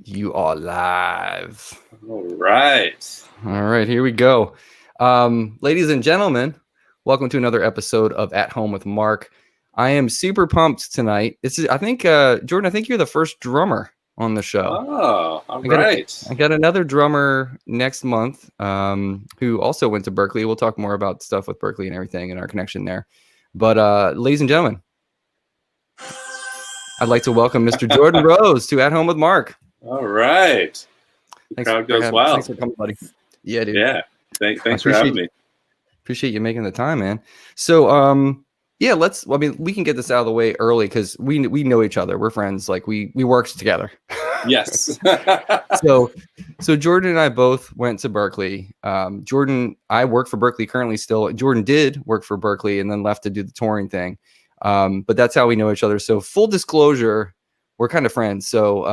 You are live. All right. All right, here we go. Ladies and gentlemen, welcome to another episode of At Home with Mark. I am super pumped tonight. I think, Jordan, I think you're the first drummer on the show. Oh, all right. I got another drummer next month who also went to Berkeley. We'll talk more about stuff with Berkeley and everything and our connection there. But ladies and gentlemen, I'd like to welcome Mr. Jordan Rose to At Home with Mark. All right. The crowd goes wild. Thanks for coming, buddy. Yeah, dude. Yeah. Thanks for having me. Appreciate you making the time, man. So, yeah, we can get this out of the way early because we know each other. We're friends. Like we worked together. Yes. So Jordan and I both went to Berkeley. Jordan, I work for Berkeley currently still. Jordan did work for Berkeley and then left to do the touring thing. But that's how we know each other. So full disclosure, we're kind of friends. So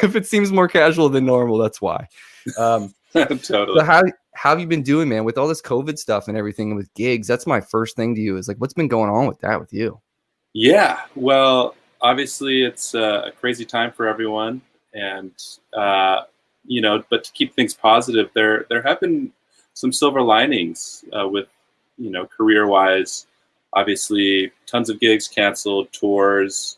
if it seems more casual than normal, that's why. Totally. So how have you been doing, man, with all this COVID stuff and everything with gigs? That's my first thing to you is like, what's been going on with that with you? Yeah. Well, obviously it's a crazy time for everyone. And, but to keep things positive, there have been some silver linings with, career-wise. Obviously, tons of gigs canceled, tours.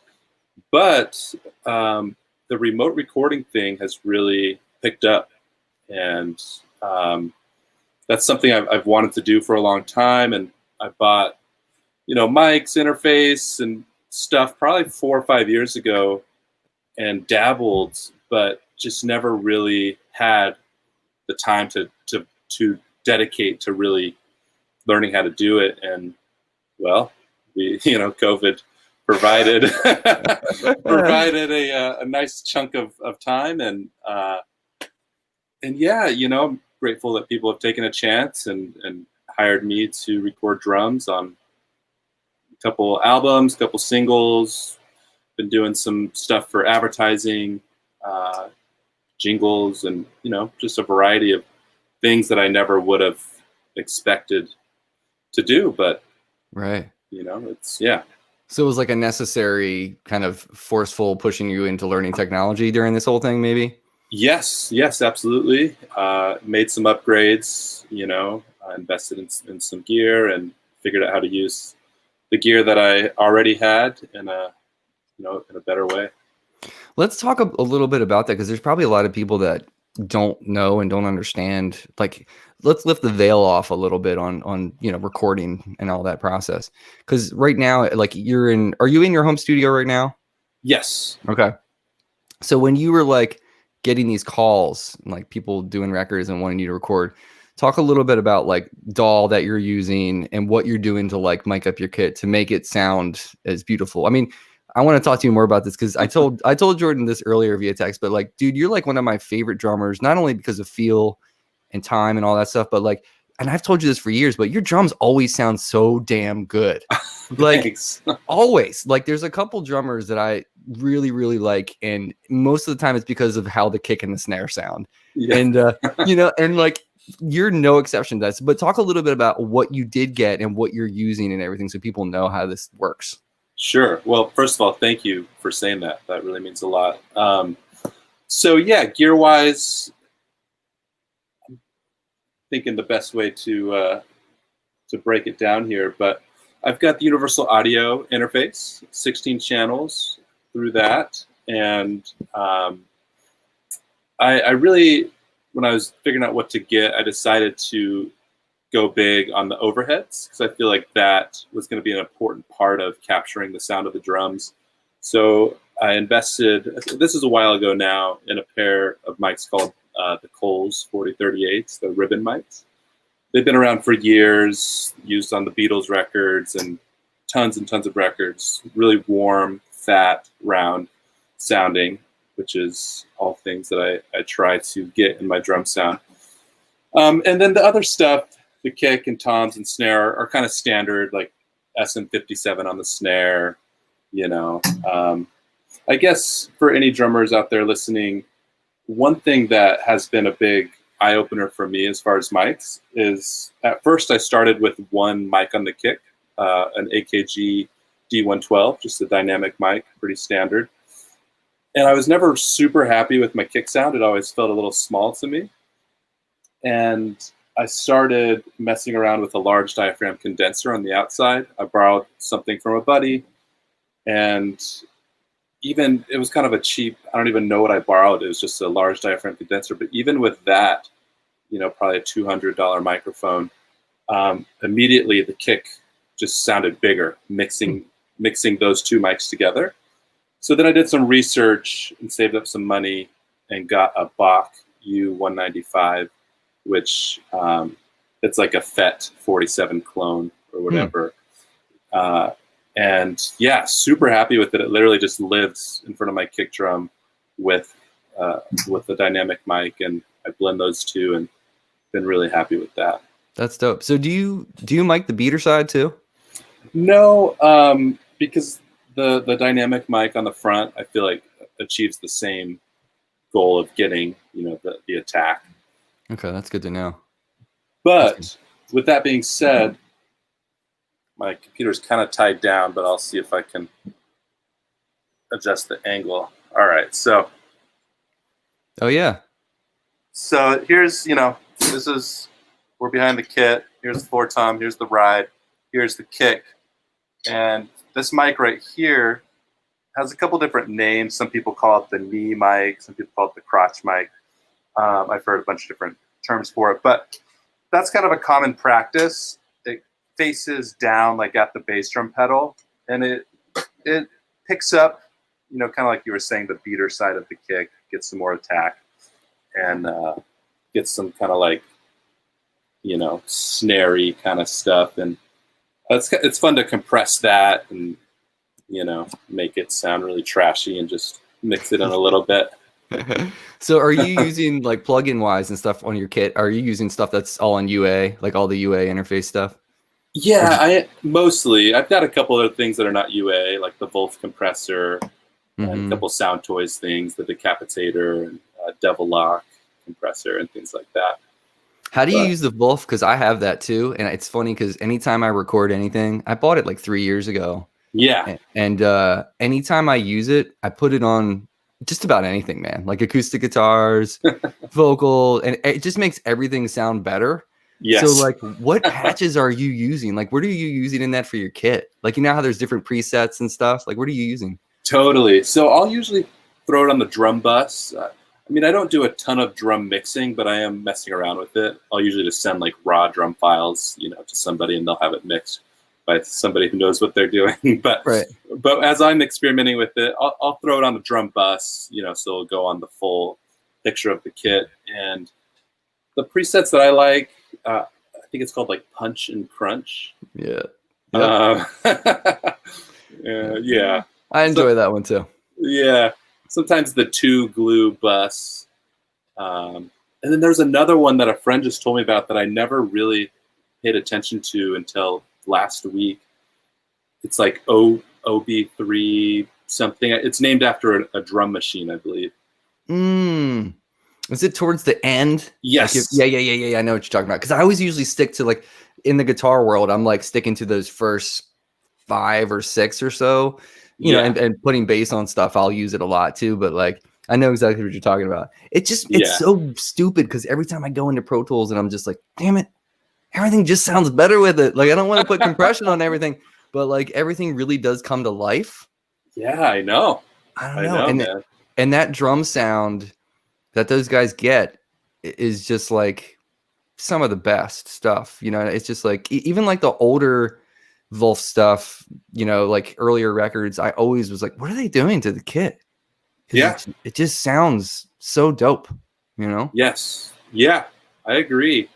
But the remote recording thing has really picked up. And that's something I've wanted to do for a long time. And I bought, mics, interface, and stuff probably 4 or 5 years ago and dabbled, but just never really had the time to dedicate to really learning how to do it. And, well, COVID provided a nice chunk of time, and yeah, I'm grateful that people have taken a chance and hired me to record drums on a couple albums, a couple singles. Been doing some stuff for advertising, jingles, and just a variety of things that I never would have expected to do, but right. It's yeah. So it was like a necessary kind of forceful pushing you into learning technology during this whole thing, maybe? Yes, absolutely. Made some upgrades, invested in some gear and figured out how to use the gear that I already had in a better way. Let's talk a little bit about that because there's probably a lot of people that don't know and don't understand. Like, let's lift the veil off a little bit on recording and all that process. Because right now, like are you in your home studio right now? Yes. Okay. So when you were like getting these calls, like people doing records and wanting you to record, talk a little bit about like DAW that you're using and what you're doing to like mic up your kit to make it sound as beautiful. I mean, I want to talk to you more about this because I told Jordan this earlier via text, but like, dude, you're like one of my favorite drummers, not only because of feel and time and all that stuff, but like, and I've told you this for years, but your drums always sound so damn good. Like always. Like there's a couple drummers that I really, really like, and most of the time it's because of how the kick and the snare sound. Yeah. And and like you're no exception to that. But talk a little bit about what you did get and what you're using and everything so people know how this works. Sure. Well, first of all, thank you for saying that. That really means a lot. So yeah, gear-wise, I'm thinking the best way to break it down here, but I've got the universal audio interface, 16 channels through that, and I really, when I was figuring out what to get, I decided to go big on the overheads because I feel like that was going to be an important part of capturing the sound of the drums. So I invested, this is a while ago now, in a pair of mics called the Coles 4038s, the ribbon mics. They've been around for years, used on the Beatles records and tons of records. Really warm, fat, round sounding, which is all things that I try to get in my drum sound. And then the other stuff, the kick and toms and snare are kind of standard, like SM57 on the snare, I guess for any drummers out there listening, one thing that has been a big eye-opener for me as far as mics is, at first I started with one mic on the kick, an AKG D112, just a dynamic mic, pretty standard. And I was never super happy with my kick sound. It always felt a little small to me. And I started messing around with a large diaphragm condenser on the outside. I borrowed something from a buddy, and even it was kind of a cheap, I don't even know what I borrowed. It was just a large diaphragm condenser. But even with that, probably a $200 microphone, immediately the kick just sounded bigger, mixing those two mics together. So then I did some research and saved up some money and got a Bach U195, which it's like a FET 47 clone or whatever. And yeah, super happy with it. It literally just lives in front of my kick drum with the dynamic mic, and I blend those two, and been really happy with that. That's dope. So do you mic the beater side too? No, because the dynamic mic on the front, I feel like achieves the same goal of getting the attack. Okay, that's good to know. But with that being said, my computer's kind of tied down, but I'll see if I can adjust the angle. All right, so. Oh yeah. So here's, we're behind the kit. Here's the floor tom. Here's the ride. Here's the kick. And this mic right here has a couple different names. Some people call it the knee mic. Some people call it the crotch mic. I've heard a bunch of different terms for it, but that's kind of a common practice. It faces down like at the bass drum pedal, and it picks up, kind of like you were saying, the beater side of the kick, gets some more attack, and gets some kind of like, snary kind of stuff. And it's fun to compress that and, make it sound really trashy and just mix it in a little bit. So are you using like plugin wise and stuff on your kit? Are you using stuff that's all on UA, like all the UA interface stuff? Yeah, mostly. I've got a couple other things that are not UA, like the Wolf compressor, and a couple Sound Toys things, the Decapitator and Devil Lock compressor and things like that. How do you use the Wolf? Because I have that too, and it's funny because anytime I record anything, I bought it like 3 years ago. Yeah. And anytime I use it, I put it on just about anything, man. Like acoustic guitars, vocal, and it just makes everything sound better. Yes. So like, what patches are you using? Like, what are you using in that for your kit? Like, how there's different presets and stuff. Like, what are you using? Totally. So I'll usually throw it on the drum bus. I don't do a ton of drum mixing, but I am messing around with it. I'll usually just send like raw drum files, to somebody, and they'll have it mixed by somebody who knows what they're doing. But as I'm experimenting with it, I'll throw it on the drum bus, so it'll go on the full picture of the kit. And the presets that I like, I think it's called like Punch and Crunch. Yeah. Yeah. I enjoy that one too. Yeah. Sometimes the 2 glue bus. And then there's another one that a friend just told me about that I never really paid attention to until last week. It's like OB3 something. It's named after a drum machine, I believe. Is it towards the end? Yes. Like yeah. I know what you're talking about. Because I always usually stick to like in the guitar world, I'm like sticking to those first 5 or 6 or so. And putting bass on stuff, I'll use it a lot too. But like, I know exactly what you're talking about. It's so stupid because every time I go into Pro Tools and I'm just like, damn it, everything just sounds better with it. Like, I don't want to put compression on everything, but like everything really does come to life. Yeah, I know. I don't know. And that drum sound that those guys get is just like some of the best stuff. It's just like, even like the older Wolf stuff, like earlier records, I always was like, what are they doing to the kit? Yeah. It just sounds so dope, Yes. Yeah, I agree.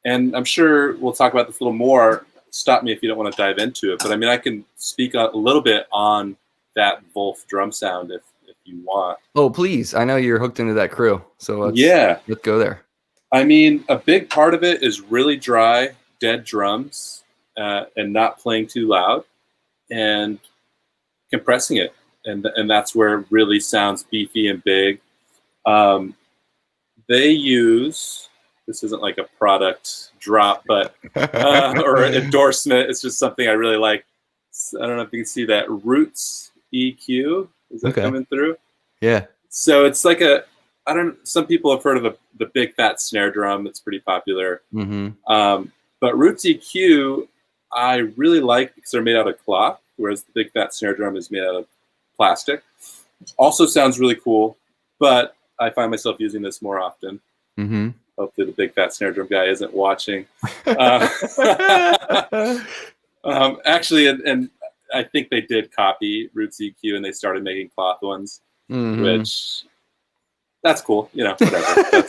And I'm sure we'll talk about this a little more. Stop me if you don't want to dive into it. But I can speak a little bit on that Wolf drum sound if you want. Oh, please. I know you're hooked into that crew. So let's go there. A big part of it is really dry, dead drums. And not playing too loud, and compressing it, and that's where it really sounds beefy and big. They use, this isn't like a product drop, but or an endorsement. It's just something I really like. I don't know if you can see that Roots EQ. Is that coming through? Yeah. So it's like I don't. Some people have heard of the big fat snare drum. It's pretty popular. Mm-hmm. But Roots EQ, I really like because they're made out of cloth, whereas the big fat snare drum is made out of plastic. Also sounds really cool, but I find myself using this more often. Mm-hmm. Hopefully the big fat snare drum guy isn't watching. Actually, and I think they did copy Roots EQ and they started making cloth ones, Mm-hmm. which that's cool. You know, whatever.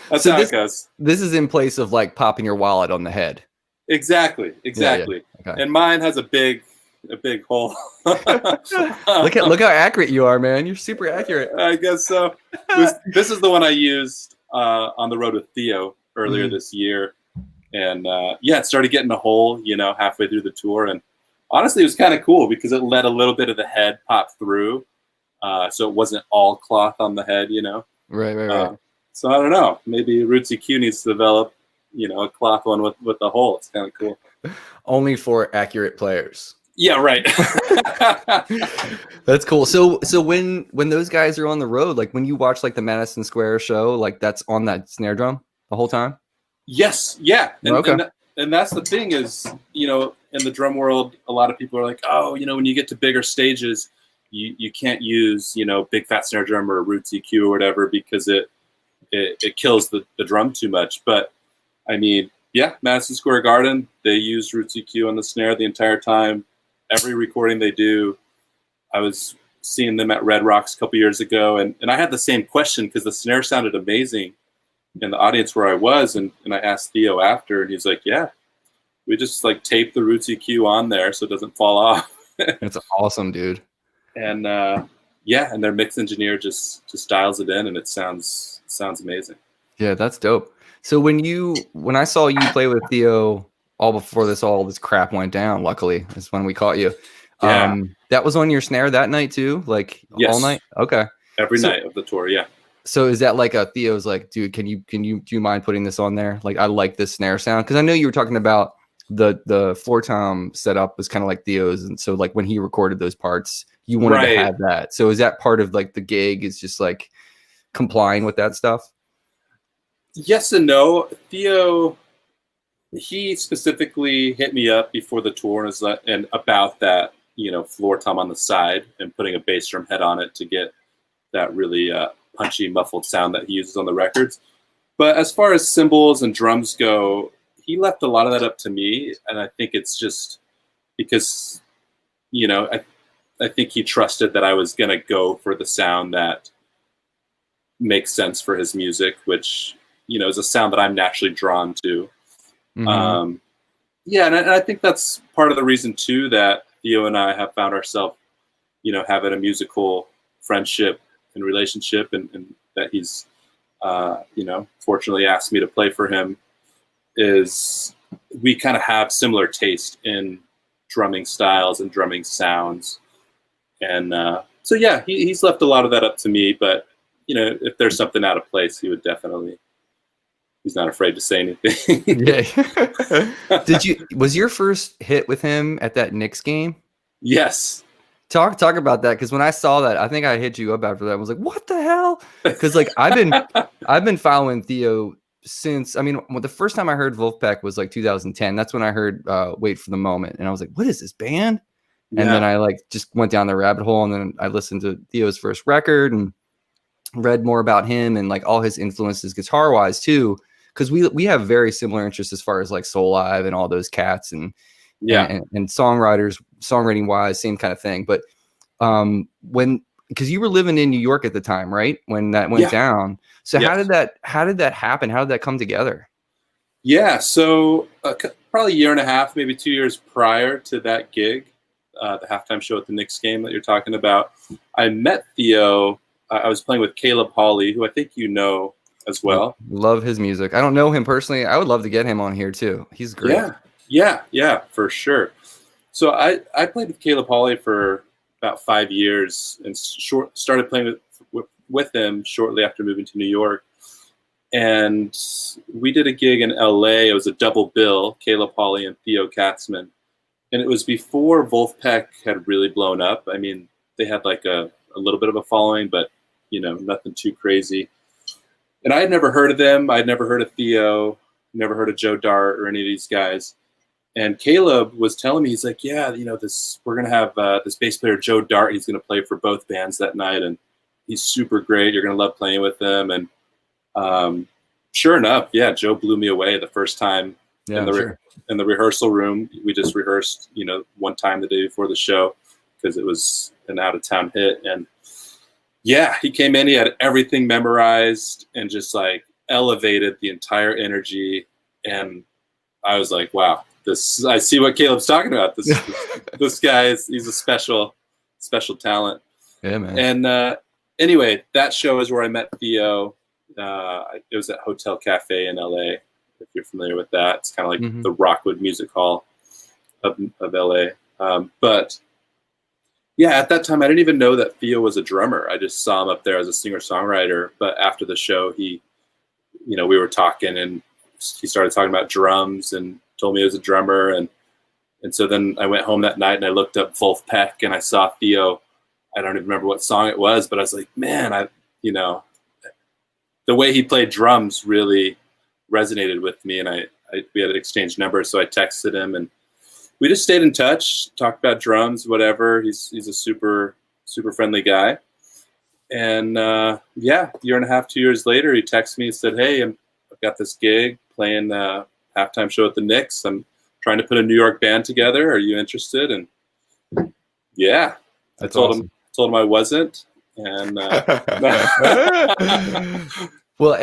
That's So how it goes. this is in place of like popping your wallet on the head. Exactly. Yeah. Okay. And mine has a big hole. Look how accurate you are, man. You're super accurate. I guess so. This is the one I used on the road with Theo earlier this year, and it started getting a hole, halfway through the tour, and honestly, it was kind of cool because it let a little bit of the head pop through, so it wasn't all cloth on the head, Right. So I don't know. Maybe Roots EQ needs to develop, a cloth one with the hole. It's kind of cool. Only for accurate players. Yeah, right. That's cool. So when those guys are on the road, like when you watch like the Madison Square show, like that's on that snare drum the whole time? Yes. Yeah. Okay. And that's the thing is, in the drum world, a lot of people are like, oh, when you get to bigger stages, you can't use, big fat snare drum or Roots EQ or whatever because it kills the drum too much. But I mean, yeah, Madison Square Garden, they use Roots EQ on the snare the entire time. Every recording they do. I was seeing them at Red Rocks a couple years ago, and I had the same question because the snare sounded amazing in the audience where I was, and I asked Theo after, and he's like, yeah, we just like tape the Roots EQ on there so it doesn't fall off. That's awesome, dude. And and their mix engineer just dials it in, and it sounds amazing. Yeah, that's dope. So when I saw you play with Theo all before all this crap went down, luckily is when we caught you. Yeah. That was on your snare that night too, like all night. Okay. Every night of the tour, yeah. So is that like a Theo's like, dude, do you mind putting this on there? Like, I like this snare sound because I know you were talking about the floor tom setup was kind of like Theo's, and so like when he recorded those parts, you wanted to have that. So is that part of like the gig? Is just like complying with that stuff? Yes and no. Theo, he specifically hit me up before the tour and about that, floor tom on the side and putting a bass drum head on it to get that really punchy, muffled sound that he uses on the records. But as far as cymbals and drums go, he left a lot of that up to me, and I think it's just because, I think he trusted that I was going to go for the sound that makes sense for his music, which, is a sound that I'm naturally drawn to. Mm-hmm. And I think that's part of the reason too that Theo and I have found ourselves, having a musical friendship and relationship, and that he's, fortunately asked me to play for him, is we kind of have similar taste in drumming styles and drumming sounds. And so, yeah, he's left a lot of that up to me, but, if there's something out of place, he would definitely, he's not afraid to say anything. Yeah. Was your first hit with him at that Knicks game? Yes. Talk about that, because when I saw that, I think I hit you up after that. I was like, "What the hell?" Because like I've been following Theo since. I mean, the first time I heard Wolfpack was like 2010. That's when I heard "Wait for the Moment," and I was like, "What is this band?" Yeah. And then I like just went down the rabbit hole, and then I listened to Theo's first record and read more about him and like all his influences guitar wise too, because we have very similar interests as far as like Soul Live and all those cats and songwriting wise, same kind of thing. But because you were living in New York at the time, right, when that went down, so how did that happen? How did that come together? So probably a year and a half, maybe 2 years prior to that gig, the halftime show at the Knicks game that you're talking about, I met Theo. I was playing with Caleb Hawley, who I think you know as well. Love his music. I don't know him personally. I would love to get him on here too. He's great. Yeah, for sure. So I played with Caleb Hawley for about 5 years and started playing with him shortly after moving to New York. And we did a gig in LA. It was a double bill, Caleb Hawley and Theo Katzman. And it was before Wolfpack had really blown up. I mean, they had like a little bit of a following, but nothing too crazy. And I had never heard of them. I'd never heard of Theo, never heard of Joe Dart or any of these guys. And Caleb was telling me, he's like, yeah, we're going to have this bass player, Joe Dart. He's going to play for both bands that night. And he's super great. You're going to love playing with him. And sure enough, yeah, Joe blew me away the first time in the rehearsal room. We just rehearsed, one time the day before the show because it was an out-of-town hit. And yeah, he came in, he had everything memorized and just like elevated the entire energy. And I was like, wow, I see what Caleb's talking about. This guy he's a special talent. Yeah, man. And anyway, that show is where I met Theo. It was at Hotel Cafe in LA, if you're familiar with that. It's kind of like the Rockwood Music Hall of LA. But yeah, at that time, I didn't even know that Theo was a drummer. I just saw him up there as a singer-songwriter. But after the show, we were talking, and he started talking about drums and told me he was a drummer. And so then I went home that night and I looked up Wolf Peck and I saw Theo. I don't even remember what song it was, but I was like, man, the way he played drums really resonated with me. And we had exchanged numbers, so I texted him and we just stayed in touch, talked about drums, whatever. He's a super, super friendly guy. And yeah, a year and a half, 2 years later, he texted me and said, hey, I've got this gig playing a halftime show at the Knicks. I'm trying to put a New York band together. Are you interested? And yeah, I told him I wasn't. And well,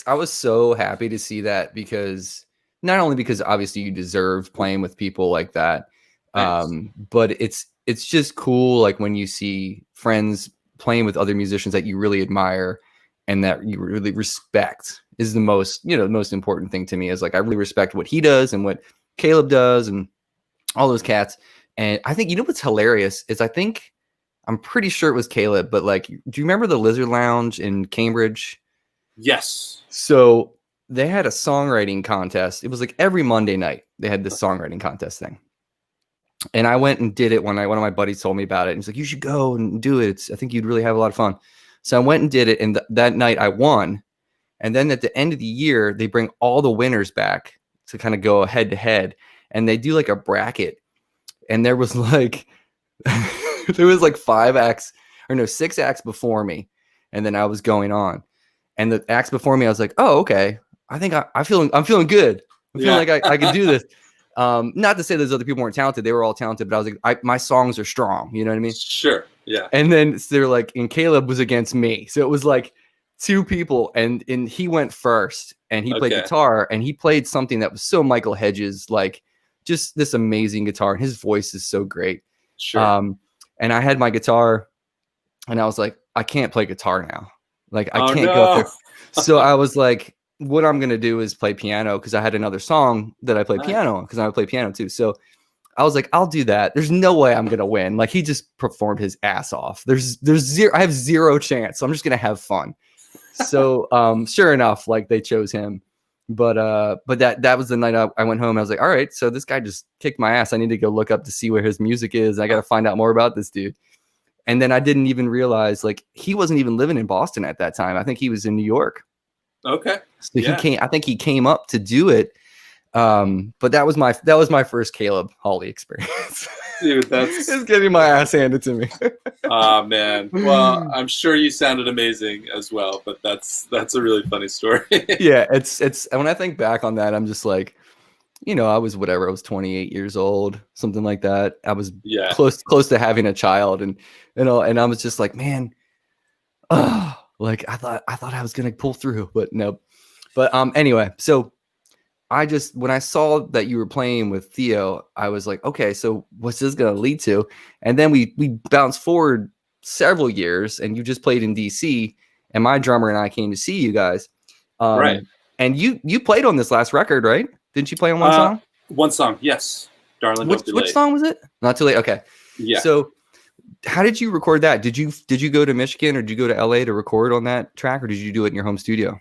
I was so happy to see that, because not only because obviously you deserve playing with people like that, but it's just cool, like when you see friends playing with other musicians that you really admire and that you really respect is the most important thing to me. Is like, I really respect what he does and what Caleb does and all those cats. And I think, what's hilarious is I'm pretty sure it was Caleb, but like, do you remember the Lizard Lounge in Cambridge? Yes. So they had a songwriting contest. It was like every Monday night they had this songwriting contest thing. And I went and did it one night. One of my buddies told me about it. And he's like, you should go and do it. I think you'd really have a lot of fun. So I went and did it. And that night I won. And then at the end of the year, they bring all the winners back to kind of go head to head. And they do like a bracket. And there was like, there was like 6 acts before me. And then I was going on. And the acts before me, I was like, oh, okay. I think I'm feeling good. I'm feeling like I can do this. Not to say those other people weren't talented. They were all talented, but I was like, my songs are strong. You know what I mean? Sure. Yeah. And then they're like, and Caleb was against me. So it was like 2 people, and he went first, and he played guitar, and he played something that was so Michael Hedges, like just this amazing guitar. And his voice is so great. Sure. And I had my guitar, and I was like, I can't play guitar now. Like, I can't go up there. So I was like, what I'm going to do is play piano, because I had another song that I played piano, because I would play piano too. So I was like, I'll do that. There's no way I'm going to win. Like, he just performed his ass off. There's zero, I have zero chance. So I'm just going to have fun. So sure enough, like, they chose him. But that was the night I went home. I was like, all right, so this guy just kicked my ass. I need to go look up to see where his music is. I got to find out more about this dude. And then I didn't even realize, like, he wasn't even living in Boston at that time. I think he was in New York. Okay. So I think he came up to do it. But that was my first Caleb Hawley experience. Dude, that's just getting my ass handed to me. Oh man. Well, I'm sure you sounded amazing as well, but that's a really funny story. Yeah, it's when I think back on that, I'm just like, I was 28 years old, something like that. I was close to having a child, and and I was just like, man, like I thought I was gonna pull through, but nope. But anyway, so when I saw that you were playing with Theo, I was like, okay, so what's this gonna lead to? And then we bounced forward several years, and you just played in DC, and my drummer and I came to see you guys. Right. And you played on this last record, right? Didn't you play on one song? One song, yes. Darling, Don't Be Late. Which song was it? Not Too Late. Okay. Yeah. So how did you record that? Did you go to Michigan, or did you go to LA to record on that track, or did you do it in your home studio?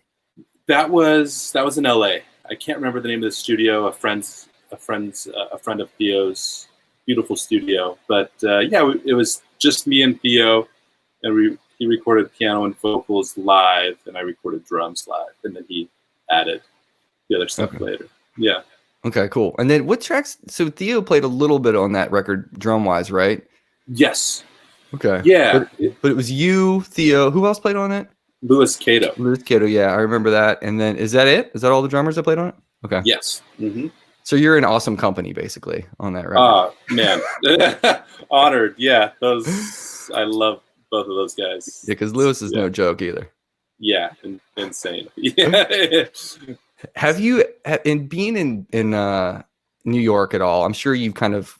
That was in LA. I can't remember the name of the studio. A friend of Theo's, beautiful studio. But it was just me and Theo, and he recorded piano and vocals live, and I recorded drums live, and then he added the other stuff later. Yeah. Okay, cool. And then what tracks? So Theo played a little bit on that record, drum wise, right? Yes. Okay. Yeah. But it was you, Theo. Who else played on it? Louis Cato. Louis Cato. Yeah, I remember that. And then is that it? Is that all the drummers that played on it? Okay. Yes. Mm-hmm. So you're in awesome company, basically, on that record. Man, honored. Yeah, I love both of those guys. Yeah, because Louis is no joke either. Yeah, insane. Yeah. Have you, in being in New York at all? I'm sure you've kind of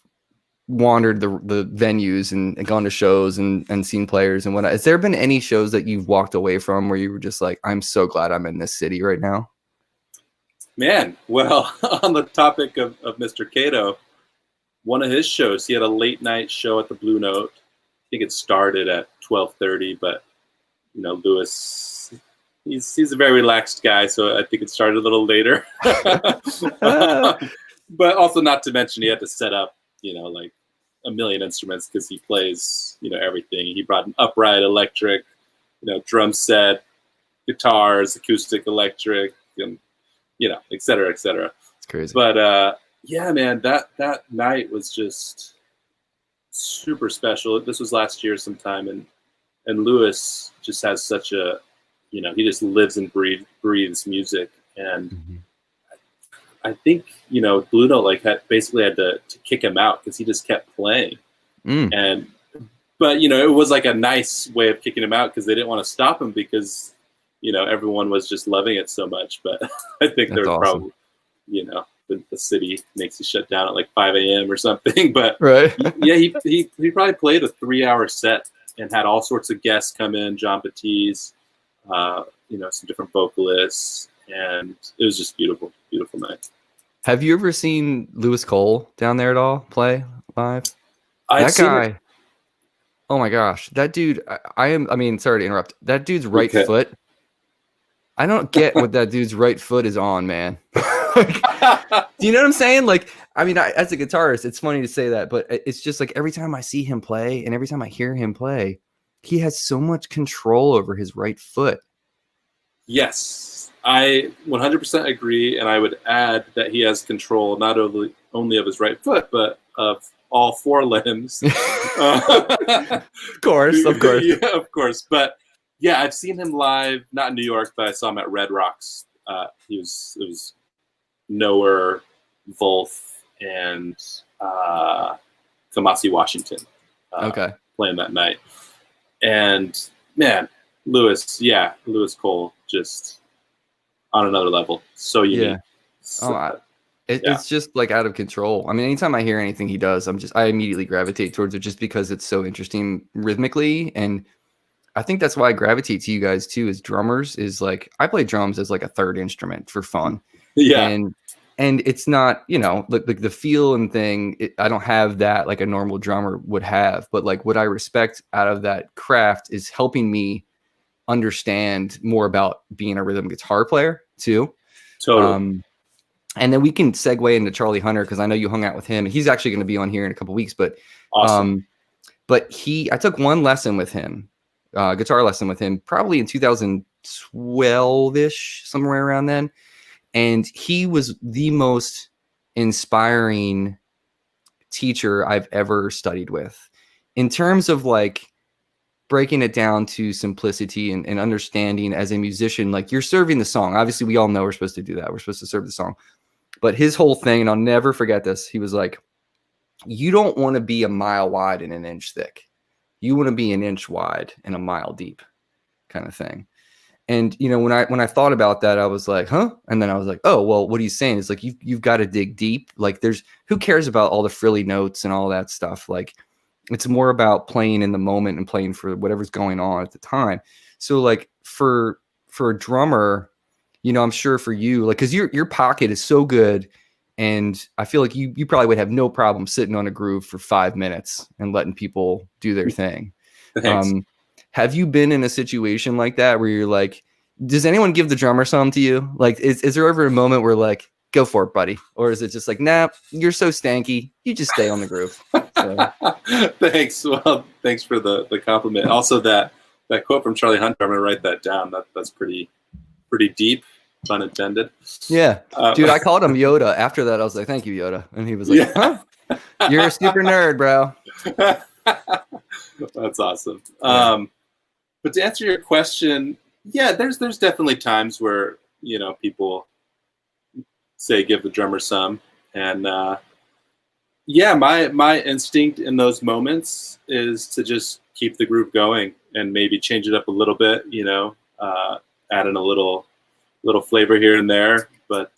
wandered the venues and gone to shows and seen players and whatnot. Has there been any shows that you've walked away from where you were just like, I'm so glad I'm in this city right now? Man, well, on the topic of Mr. Cato, one of his shows, he had a late night show at the Blue Note. I think it started at 12:30, but Louis, he's a very relaxed guy, so I think it started a little later. But also, not to mention, he had to set up, like a million instruments because he plays, everything. He brought an upright electric, drum set, guitars, acoustic electric, and et cetera, et cetera. It's crazy. But yeah, man, that night was just super special. This was last year sometime, and Louis just has such a, he just lives and breathes music. And I think, Blue Note basically had to kick him out because he just kept playing. But it was like a nice way of kicking him out because they didn't want to stop him because everyone was just loving it so much. But I think they're awesome. Probably, the city makes you shut down at like 5 a.m. or something. But right. Yeah, he probably played a 3-hour set and had all sorts of guests come in, John Batiste, some different vocalists, and it was just beautiful, beautiful night. Have you ever seen Louis Cole down there at all play live? That guy. Oh my gosh, that dude! I mean, sorry to interrupt. That dude's right foot. I don't get what that dude's right foot is on, man. Do you know what I'm saying? Like, I mean, as a guitarist, it's funny to say that, but it's just like every time I see him play and every time I hear him play, he has so much control over his right foot. Yes, I 100% agree, and I would add that he has control not only of his right foot, but of all 4 limbs. Of course. Yeah, of course. But yeah, I've seen him live, not in New York, but I saw him at Red Rocks. It was Noah, Wolf, and Kamasi Washington playing that night. And man, Louis Cole, just on another level. So unique. Yeah. It's just like out of control. I mean, anytime I hear anything he does, I immediately gravitate towards it just because it's so interesting rhythmically. And I think that's why I gravitate to you guys too, as drummers. Is like I play drums as like a third instrument for fun. Yeah. And it's not, like the feel and thing. I don't have that like a normal drummer would have. But like what I respect out of that craft is helping me understand more about being a rhythm guitar player too. Totally. And then we can segue into Charlie Hunter because I know you hung out with him. He's actually going to be on here in a couple weeks. But awesome. But I took one lesson with him, guitar lesson with him, probably in 2012-ish, somewhere around then. And he was the most inspiring teacher I've ever studied with in terms of like breaking it down to simplicity and understanding as a musician. Like you're serving the song. Obviously, we all know we're supposed to do that. We're supposed to serve the song. But his whole thing, and I'll never forget this, he was like, you don't want to be a mile wide and an inch thick. You want to be an inch wide and a mile deep kind of thing. And, when I thought about that, I was like, huh? And then I was like, oh, well, what he's saying is like, you've got to dig deep. Like who cares about all the frilly notes and all that stuff? Like it's more about playing in the moment and playing for whatever's going on at the time. So like for a drummer, I'm sure for you, like, cause your pocket is so good. And I feel like you probably would have no problem sitting on a groove for 5 minutes and letting people do their thing. Have you been in a situation like that where you're like, does anyone give the drummer some to you? Like, is there ever a moment where like, go for it, buddy? Or is it just like, nah, you're so stanky. You just stay on the groove. So. Thanks. Well, thanks for the compliment. Also that that quote from Charlie Hunter. I'm gonna write that down. That's pretty deep, pun intended. Yeah, dude, I called him Yoda. After that, I was like, "Thank you, Yoda," and he was like, Yeah. "Huh? You're a super nerd, bro." That's awesome. Yeah. But to answer your question, yeah, there's definitely times where people say give the drummer some, and yeah, my instinct in those moments is to just keep the group going and maybe change it up a little bit, add in a little flavor here and there. But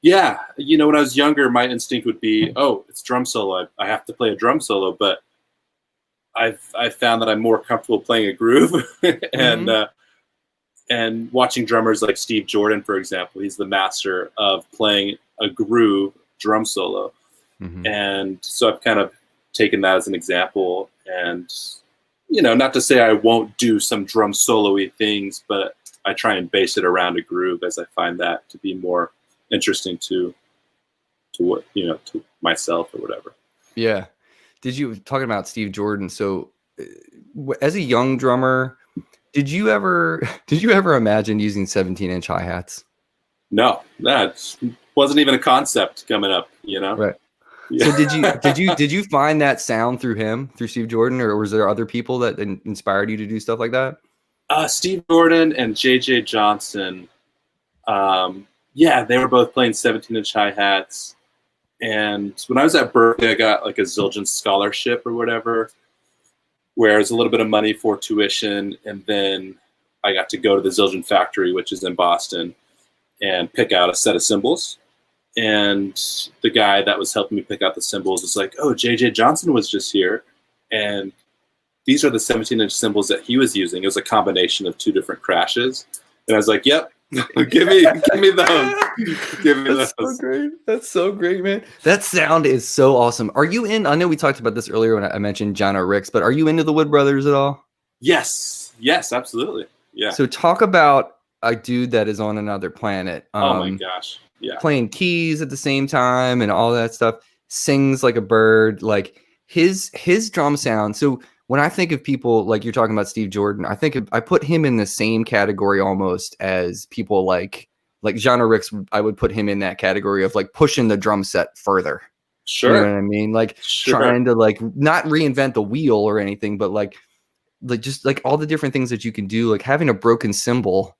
yeah, when I was younger, my instinct would be, oh, it's drum solo. I have to play a drum solo. But I've found that I'm more comfortable playing a groove and and watching drummers like Steve Jordan, for example. He's the master of playing a groove drum solo. And so I've kind of taken that as an example. And, not to say I won't do some drum solo-y things, but I try and base it around a groove, as I find that to be more interesting to what, to myself or whatever. Yeah. Talking about Steve Jordan? So, as a young drummer, did you ever imagine using 17-inch hi-hats? No, that wasn't even a concept coming up. Right. Yeah. So did you find that sound through Steve Jordan, or was there other people that inspired you to do stuff like that? Steve Jordan and J.J. Johnson. Yeah, they were both playing 17-inch hi-hats. And when I was at Berkeley, I got like a Zildjian scholarship or whatever, where it was a little bit of money for tuition. And then I got to go to the Zildjian factory, which is in Boston, and pick out a set of cymbals. And the guy that was helping me pick out the cymbals was like, oh, J.J. Johnson was just here. And these are the 17-inch cymbals that he was using. It was a combination of two different crashes. And I was like, yep, give me those. Give me those. So great. That's so great, man. That sound is so awesome. Are you I know we talked about this earlier when I mentioned John O. Ricks, but are you into the Wood Brothers at all? Yes, absolutely. Yeah. So talk about a dude that is on another planet. Oh my gosh. Yeah. Playing keys at the same time and all that stuff. Sings like a bird. Like his drum sound. So when I think of people like you're talking about Steve Jordan, I put him in the same category almost as people like John O. Ricks. I would put him in that category of like pushing the drum set further. Sure. You know what I mean? Like trying to like not reinvent the wheel or anything, but like just like all the different things that you can do. Like having a broken cymbal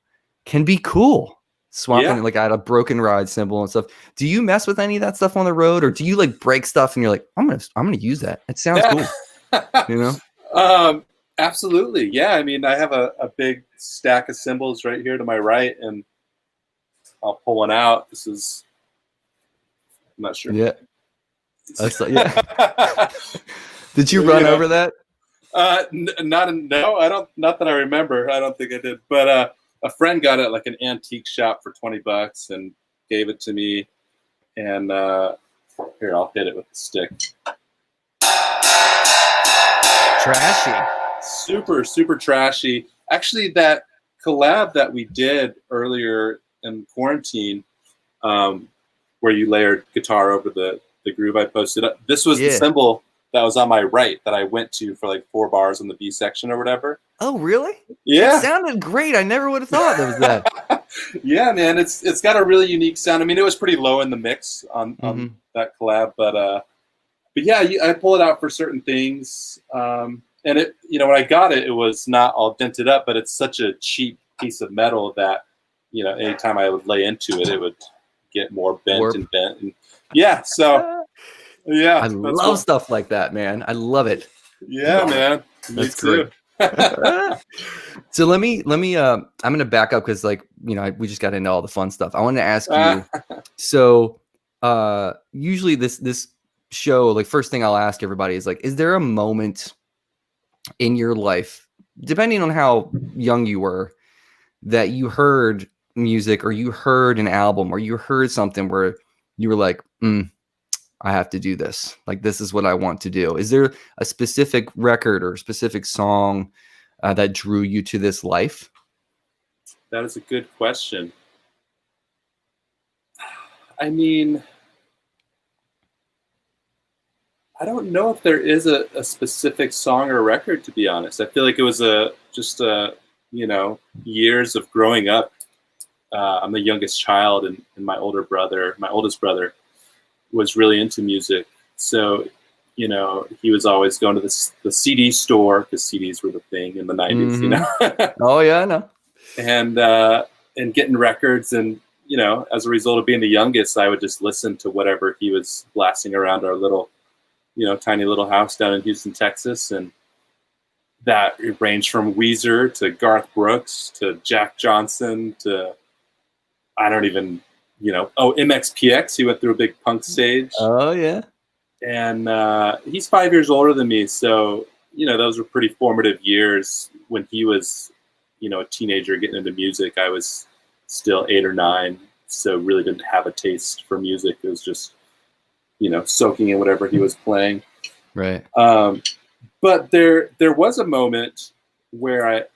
can be cool. Swapping like out a broken ride cymbal and stuff. Do you mess with any of that stuff on the road, or do you like break stuff and you're like, I'm gonna use that. It sounds cool. Absolutely. Yeah. I mean, I have a big stack of cymbals right here to my right, and I'll pull one out. I'm not sure. Yeah. Yeah. Did you run over that? No, I don't. Not that I remember. I don't think I did. But a friend got it at like an antique shop for $20 and gave it to me. And here, I'll hit it with the stick. Trashy. Super, super trashy. Actually, that collab that we did earlier in quarantine, where you layered guitar over the groove I posted up. This was the cymbal that was on my right that I went to for like 4 bars on the B section or whatever. Oh, really? Yeah. It sounded great. I never would have thought that was that. Yeah, man. It's got a really unique sound. I mean, it was pretty low in the mix on that collab, but yeah, I pull it out for certain things. And it, when I got it, it was not all dented up, but it's such a cheap piece of metal that, anytime I would lay into it, it would get more bent and bent. And yeah. So yeah, I love stuff like that, man. I love it. Yeah, man. Me too. So let me I'm going to back up because we just got into all the fun stuff. I want to ask you, so usually this show, like first thing I'll ask everybody is like, is there a moment in your life, depending on how young you were, that you heard music or you heard an album or you heard something where you were like, I have to do this. Like, this is what I want to do. Is there a specific record or a specific song that drew you to this life? That is a good question. I mean, I don't know if there is a specific song or record, to be honest. I feel like it was just years of growing up. I'm the youngest child, and my oldest brother, was really into music. So, he was always going to the CD store because CDs were the thing in the 90s, Oh yeah, I know. and getting records. And, as a result of being the youngest, I would just listen to whatever he was blasting around our little, tiny little house down in Houston, Texas. And that it ranged from Weezer to Garth Brooks to Jack Johnson to, I don't even, MXPX. He went through a big punk stage. Oh yeah. And he's 5 years older than me. So, those were pretty formative years when he was, a teenager getting into music. I was still 8 or 9. So really didn't have a taste for music. It was just, soaking in whatever he was playing. Right. But there was a moment where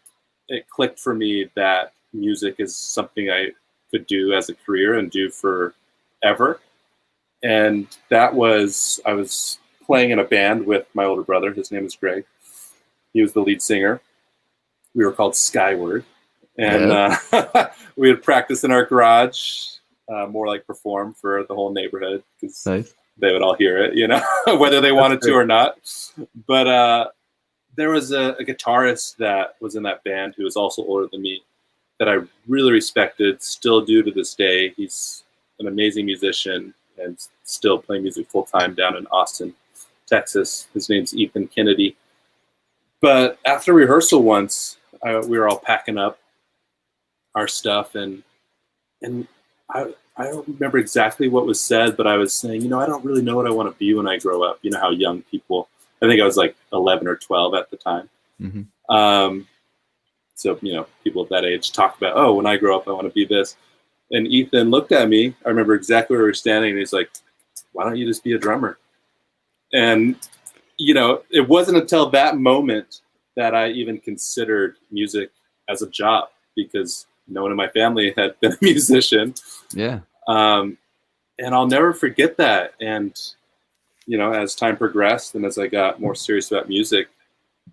it clicked for me that music is something I could do as a career and do forever. And that was, I was playing in a band with my older brother. His name is Greg. He was the lead singer. We were called Skyward. And we would practice in our garage, more like perform for the whole neighborhood, because Nice. they would all hear it, whether they wanted to or not. But there was a guitarist that was in that band who was also older than me that I really respected, still do to this day. He's an amazing musician and still playing music full time down in Austin, Texas. His name's Ethan Kennedy. But after rehearsal once, we were all packing up our stuff, and I don't remember exactly what was said, but I was saying, I don't really know what I want to be when I grow up. You know how young people, I think I was like 11 or 12 at the time. Mm-hmm. So, people of that age talk about, oh, when I grow up, I want to be this. And Ethan looked at me. I remember exactly where we were standing, and he's like, why don't you just be a drummer? And, it wasn't until that moment that I even considered music as a job, because no one in my family had been a musician. Yeah. And I'll never forget that. And, as time progressed and as I got more serious about music,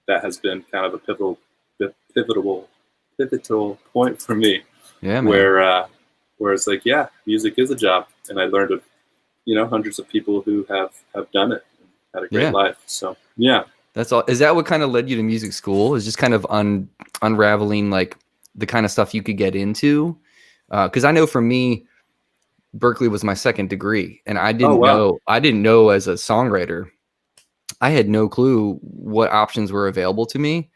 that has been kind of a pivotal point for me. Yeah, man. Where it's like, yeah, music is a job. And I learned of, hundreds of people who have done it and had a great life. So, yeah. That's all. Is that what kind of led you to music school? Is just kind of unraveling like the kind of stuff you could get into? Because I know for me, Berklee was my second degree, and I didn't know as a songwriter, I had no clue what options were available to me.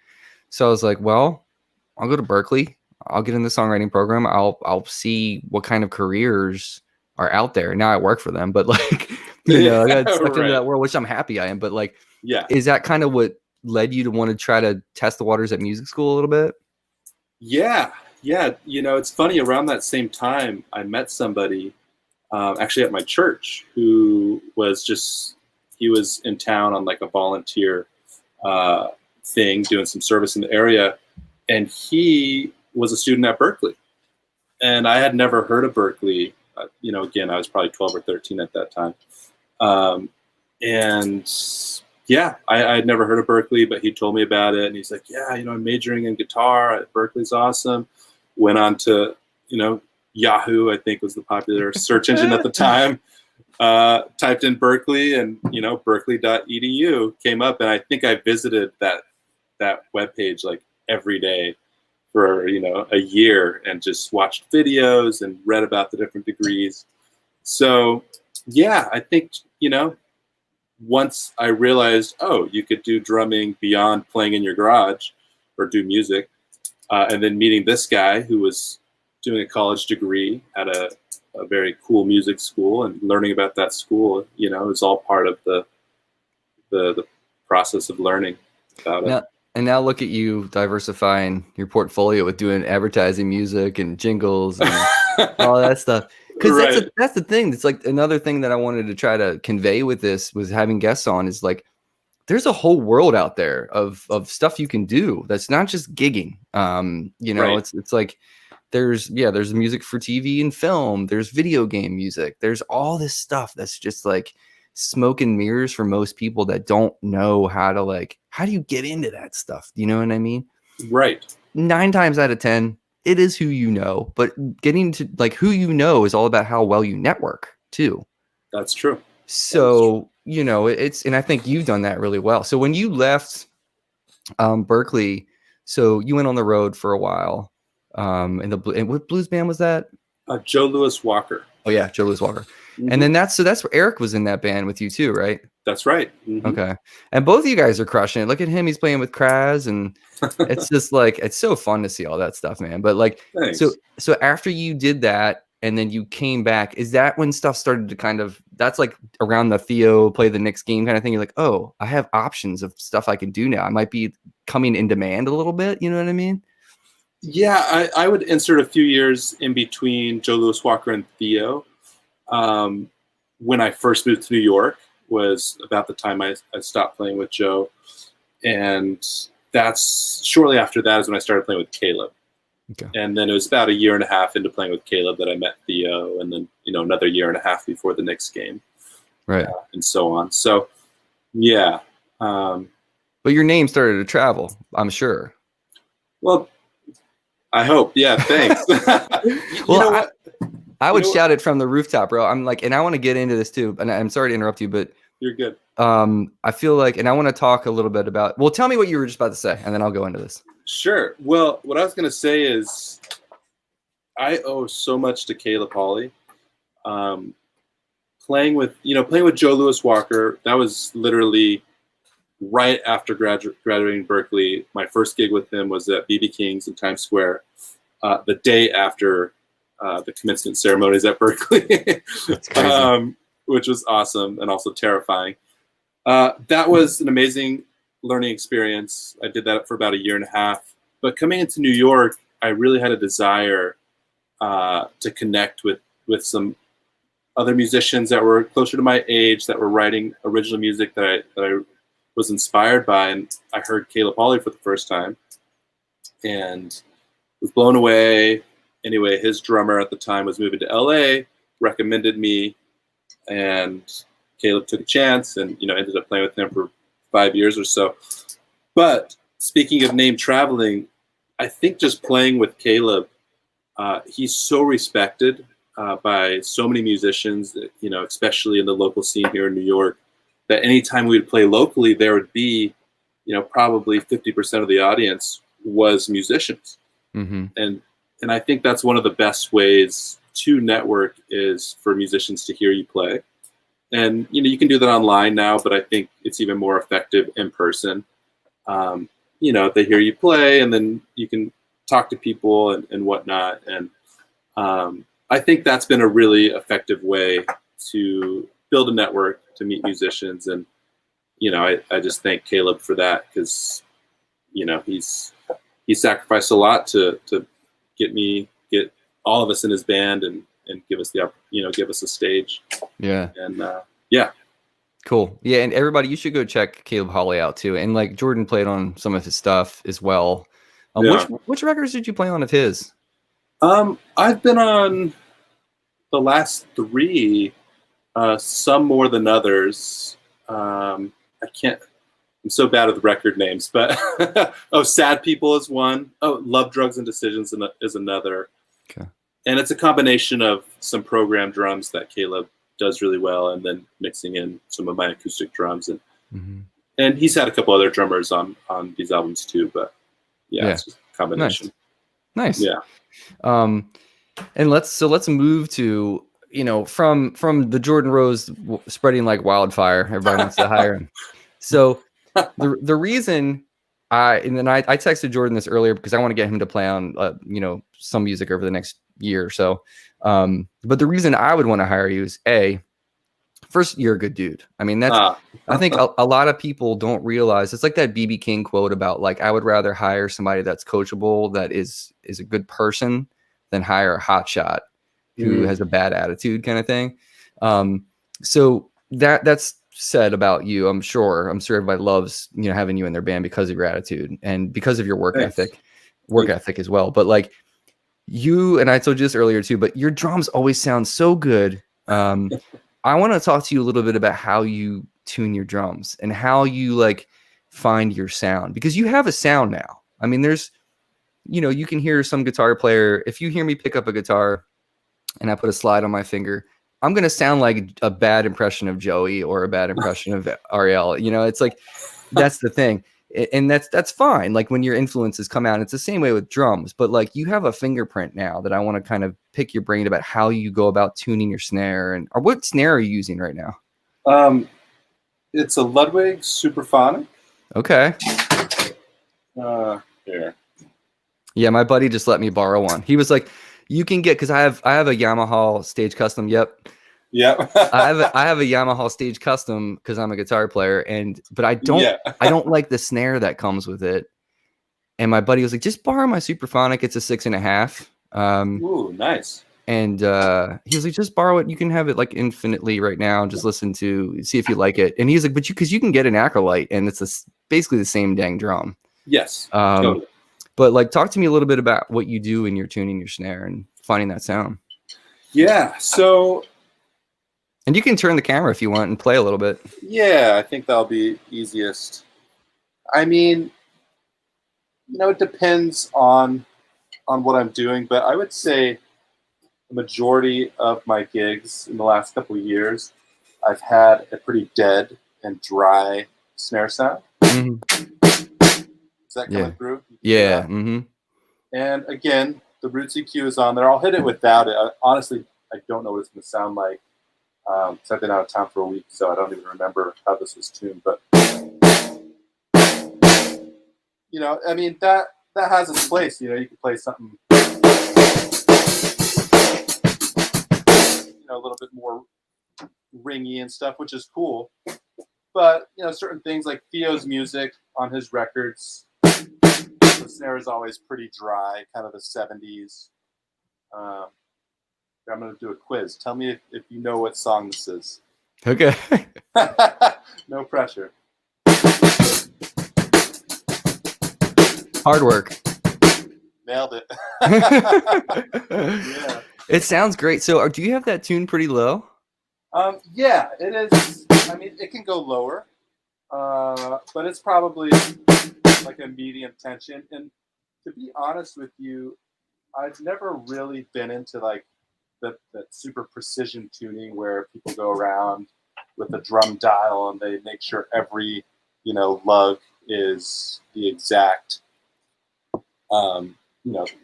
So I was like, well, I'll go to Berklee. I'll get in the songwriting program. I'll see what kind of careers are out there. Now I work for them, but like, I got stuck into that world, which I'm happy I am. But like, yeah, is that kind of what led you to want to try to test the waters at music school a little bit? Yeah. It's funny. Around that same time, I met somebody, actually at my church, who was he was in town on like a volunteer thing, doing some service in the area, and he was a student at Berklee, and I had never heard of Berklee. Again, I was probably 12 or 13 at that time, and yeah, I had never heard of Berklee, but he told me about it, and he's like, yeah, I'm majoring in guitar. Berklee's awesome. Went on to, Yahoo, I think was the popular search engine at the time. Typed in Berklee, and berkeley.edu came up, and I think I visited that webpage like every day for a year, and just watched videos and read about the different degrees. So yeah, I think once I realized, oh, you could do drumming beyond playing in your garage or do music, and then meeting this guy who was doing a college degree at a very cool music school, and learning about that school, is all part of the process of learning about it. And now look at you diversifying your portfolio with doing advertising, music, and jingles and all that stuff. Because that's the thing. It's like another thing that I wanted to try to convey with this was having guests on is like, there's a whole world out there of stuff you can do. That's not just gigging. It's like, there's music for TV and film. There's video game music. There's all this stuff that's just like, smoke and mirrors for most people that don't know how to like, how do you get into that stuff? Do you know what I mean? Right. 9 times out of 10, it is who you know, but getting to like who you know is all about how well you network too. That's true. So, you know, it's, and I think you've done that really well. So when you left Berkeley, so you went on the road for a while. And what blues band was that? Joe Louis Walker. Oh yeah, Joe Louis Walker. Mm-hmm. And then that's where Eric was in that band with you too, right? That's right. Mm-hmm. Okay. And both of you guys are crushing it. Look at him, he's playing with Kraz, and it's just like, it's so fun to see all that stuff, man. But like, Thanks. so after you did that and then you came back, is that when stuff started to kind of, that's like around the Theo play the next game kind of thing? You're like, oh, I have options of stuff I can do now. I might be coming in demand a little bit. You know what I mean? Yeah, I would insert a few years in between Joe Louis Walker and Theo. When I first moved to New York was about the time I stopped playing with Joe. And that's shortly after that is when I started playing with Caleb. Okay. And then it was about a year and a half into playing with Caleb that I met Theo, and then, you know, another year and a half before the next game. Right. And so on. So, yeah. But your name started to travel, I'm sure. Well, I hope. Yeah, thanks. Well, I would shout it from the rooftop, bro. I'm like, and I want to get into this too. And I'm sorry to interrupt you, but you're good. I feel like, and I want to talk a little bit about, well, tell me what you were just about to say, and then I'll go into this. Sure. Well, what I was going to say is I owe so much to Caleb Hawley. Playing with Joe Louis Walker, that was literally right after graduating Berkeley. My first gig with him was at BB King's in Times Square, the day after the commencement ceremonies at Berkeley, which was awesome and also terrifying. That was an amazing learning experience. I did that for about a year and a half. But coming into New York, I really had a desire to connect with some other musicians that were closer to my age, that were writing original music that I was inspired by. And I heard Caleb Hawley for the first time and was blown away. Anyway, his drummer at the time was moving to LA, recommended me, and Caleb took a chance and, you know, ended up playing with him for 5 years or so. But speaking of name traveling, I think just playing with Caleb, he's so respected by so many musicians, you know, especially in the local scene here in New York, that anytime we would play locally, there would be, you know, probably 50% of the audience was musicians. Mm-hmm. And I think that's one of the best ways to network is for musicians to hear you play. And, you know, you can do that online now, but I think it's even more effective in person. You know, they hear you play and then you can talk to people and whatnot. And I think that's been a really effective way to build a network, to meet musicians. And, you know, I just thank Caleb for that because, you know, he sacrificed a lot to get all of us in his band and give us give us a stage. Yeah. And yeah. Cool. Yeah. And everybody, you should go check Caleb Hawley out too. And like Jordan played on some of his stuff as well. Yeah. Which records did you play on of his? I've been on the last 3, some more than others. I'm so bad at the record names, but Sad People is one. Love, Drugs, and Decisions is another. Okay. And it's a combination of some programmed drums that Caleb does really well, and then mixing in some of my acoustic drums. And he's had a couple other drummers on these albums too, but yeah. It's just a combination. Nice. Yeah. And let's move to, you know, from the Jordan Rose spreading like wildfire. Everybody wants to hire him. So the reason I texted Jordan this earlier because I want to get him to play on, you know, some music over the next year or so. But the reason I would want to hire you is first, you're a good dude. I mean, that's, I think a lot of people don't realize it's like that BB King quote about like, I would rather hire somebody that's coachable, that is a good person than hire a hotshot who has a bad attitude kind of thing. So that's said about you. I'm sure everybody loves, you know, having you in their band because of your attitude and because of your work ethic as well. But like you, and I told you this earlier too, but your drums always sound so good. I want to talk to you a little bit about how you tune your drums and how you like find your sound, because you have a sound now. I mean, there's, you can hear some guitar player. If you hear me pick up a guitar and I put a slide on my finger, I'm going to sound like a bad impression of Joey or a bad impression of Ariel. It's like, that's the thing. And that's fine. Like when your influences come out, it's the same way with drums, but like you have a fingerprint now that I want to kind of pick your brain about how you go about tuning your snare, or what snare are you using right now? It's a Ludwig Superphonic. Okay. Here. Yeah, my buddy just let me borrow one. He was like, "You can get," because I have a Yamaha Stage Custom. Yep. I have a Yamaha Stage Custom because I'm a guitar player, but I don't like the snare that comes with it. And my buddy was like, "Just borrow my Superphonic. It's a 6.5." Ooh, nice. And he was like, "Just borrow it. You can have it like infinitely right now. Just listen to see if you like it." And he's like, because you can get an Acrolite, and it's basically the same dang drum." Yes. Totally. But like, talk to me a little bit about what you do when you're tuning your snare and finding that sound. Yeah. So. And you can turn the camera if you want and play a little bit. Yeah, I think that'll be easiest. I mean, it depends on what I'm doing, but I would say the majority of my gigs in the last couple of years, I've had a pretty dead and dry snare sound. Mm-hmm. Is that coming through? Yeah. Mm-hmm. And again, the Roots EQ is on there. I'll hit it without it. Honestly, I don't know what it's going to sound like. Because I've been out of town for a week, so I don't even remember how this was tuned. But I mean that has its place. You can play something, a little bit more ringy and stuff, which is cool. But certain things like Theo's music on his records, the snare is always pretty dry, kind of the 70s. I'm going to do a quiz. Tell me if you know what song this is. Okay. No pressure. Hard work. Nailed it. Yeah. It sounds great. So do you have that tune pretty low? Yeah, it is. I mean, it can go lower, but it's probably like a medium tension. And to be honest with you, I've never really been into like that super precision tuning where people go around with a drum dial and they make sure every lug is the exact the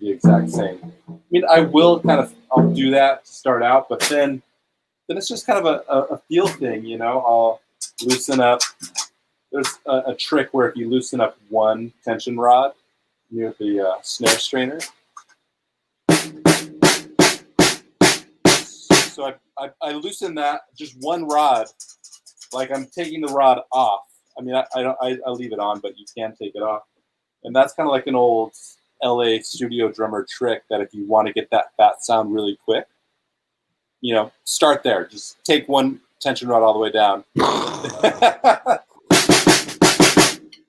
exact same. I mean, I'll do that to start out, but then it's just kind of a feel thing. I'll loosen up. There's a trick where if you loosen up one tension rod near the snare strainer. So I loosen that, just one rod, like I'm taking the rod off. I mean, I leave it on, but you can take it off. And that's kind of like an old LA studio drummer trick that if you want to get that fat sound really quick, start there. Just take one tension rod all the way down.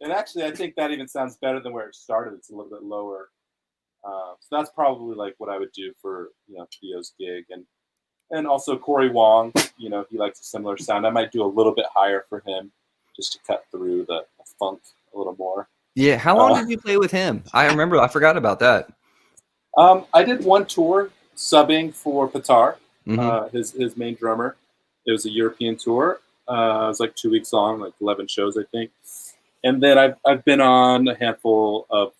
And actually, I think that even sounds better than where it started. It's a little bit lower. So that's probably like what I would do for, Theo's gig. And also Cory Wong, he likes a similar sound. I might do a little bit higher for him just to cut through the funk a little more. Yeah. How long did you play with him? I forgot about that. I did one tour subbing for Patar, Mm-hmm. his main drummer. It was a European tour. It was like 2 weeks long, like 11 shows, I think. And then I've been on a handful of,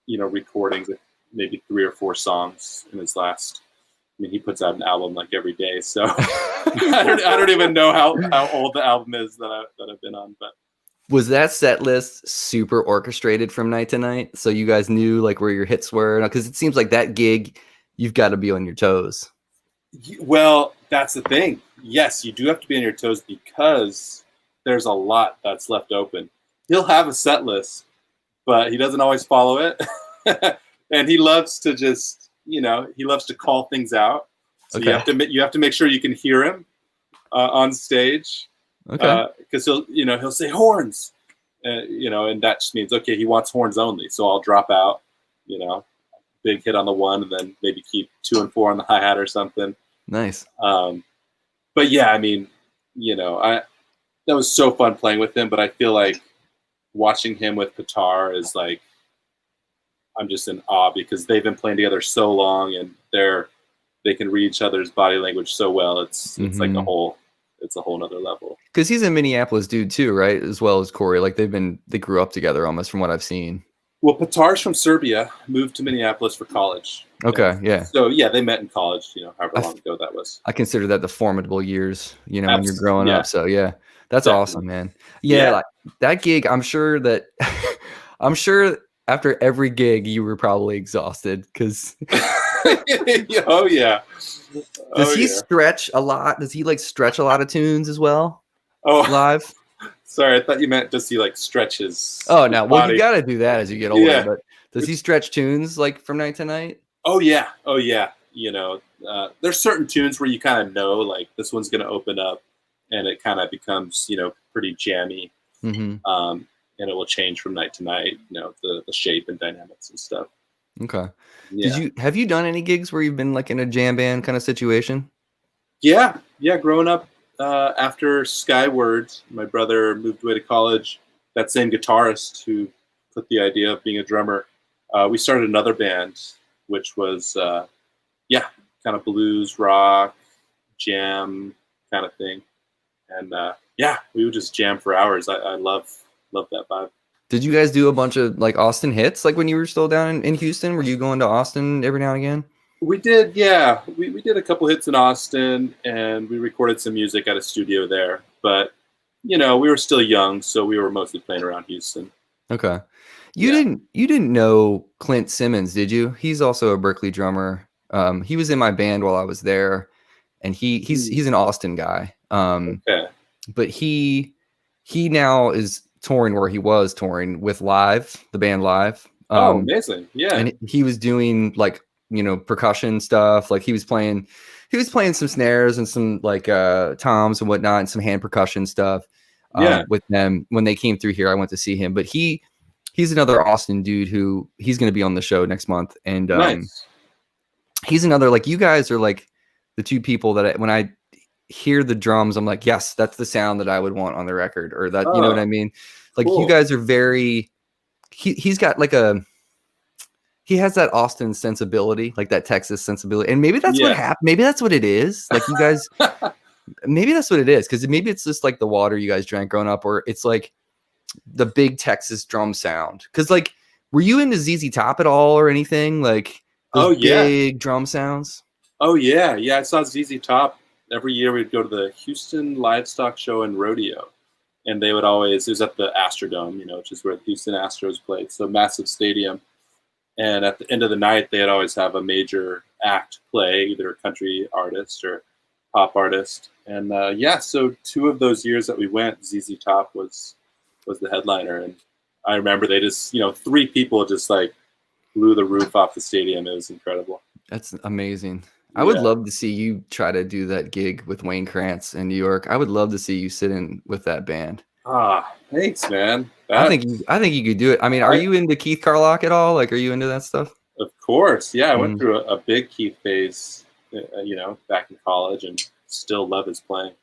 recordings, maybe 3 or 4 songs in his last. I mean, he puts out an album like every day, so I don't even know how old the album is that I've been on. But was that set list super orchestrated from night to night, so you guys knew like where your hits were? Because it seems like that gig, you've got to be on your toes. Well, that's the thing. Yes, you do have to be on your toes because there's a lot that's left open. He'll have a set list, but he doesn't always follow it, and he loves to just. He loves to call things out. So okay. you have to make sure you can hear him on stage. Okay. Because he'll say horns, and that just means okay, he wants horns only. So I'll drop out, big hit on the one, and then maybe keep 2 and 4 on the hi hat or something. Nice. but yeah, I mean, I that was so fun playing with him. But I feel like watching him with guitar is like I'm just in awe because they've been playing together so long and they can read each other's body language so well. It's like it's a whole nother level. Because he's a Minneapolis dude too, right? As well as Cory. Like they grew up together almost from what I've seen. Well, Petar's from Serbia, moved to Minneapolis for college. And Okay, yeah. so yeah, they met in college. However I, long ago that was. I consider that the formidable years, when you're growing Yeah, up. So yeah, that's definitely. awesome, man. Yeah, Yeah. like that gig, I'm sure that I'm sure after every gig you were probably exhausted because Oh yeah. does Oh he yeah. stretch a lot? Does he like stretch a lot of tunes as well Oh, live? sorry. I thought you meant does he like stretch Oh his no, well you body? got to do that as you get older. Yeah. But does he It's stretch tunes like from night to night? Oh yeah. Oh yeah. There's certain tunes where you kind of know like this one's going to open up, and it kind of becomes pretty jammy, Mm-hmm. and it will change from night to night. The shape and dynamics and stuff. Okay. Yeah. Have you done any gigs where you've been like in a jam band kind of situation? Yeah. Yeah. Growing up after Skyward, my brother moved away to college. That same guitarist who put the idea of being a drummer, we started another band, which was kind of blues rock jam kind of thing. And yeah, we would just jam for hours. I love that vibe. Did you guys do a bunch of like Austin hits like when you were still down in Houston? Were you going to Austin every now and again? We did, yeah. We did a couple hits in Austin, and we recorded some music at a studio there. But we were still young, so we were mostly playing around Houston. Okay. Yeah. You didn't know Clint Simmons, did you? He's also a Berkeley drummer. He was in my band while I was there, and he's an Austin guy. Okay. But he now is touring where he was touring with Live, the band Live. Oh, amazing. Yeah. And he was doing like percussion stuff. Like he was playing some snares and some like toms and whatnot and some hand percussion stuff Yeah. with them when they came through here. I went to see him, but he's another Austin dude who he's going to be on the show next month, and Nice. he's another, like, you guys are like the two people that when I hear the drums, I'm like, yes, that's the sound that I would want on the record, or that, you know what Oh, I mean? Like you cool. guys are very, he's got like he has that Austin sensibility, like that Texas sensibility. And maybe that's what happened. Maybe that's what it is. Like you guys, maybe that's what it is. Cause maybe it's just like the water you guys drank growing up, or it's like the big Texas drum sound. Cause like, were you into ZZ Top at all or anything? Like those big drum sounds? Oh yeah. Yeah. I saw ZZ Top every year. We'd go to the Houston Livestock Show and Rodeo. And they would always, it was at the Astrodome, which is where the Houston Astros played. So massive stadium. And at the end of the night, they'd always have a major act play, either a country artist or pop artist. And so 2 of those years that we went, ZZ Top was the headliner. And I remember they just, 3 people just like blew the roof off the stadium. It was incredible. That's amazing. Yeah. I would love to see you try to do that gig with Wayne Krantz in New York. I would love to see you sit in with that band. Ah, thanks, man. I think you could do it. I mean, are you into Keith Carlock at all? Like, are you into that stuff? Of course, yeah. I went through a big Keith phase, back in college, and still love his playing.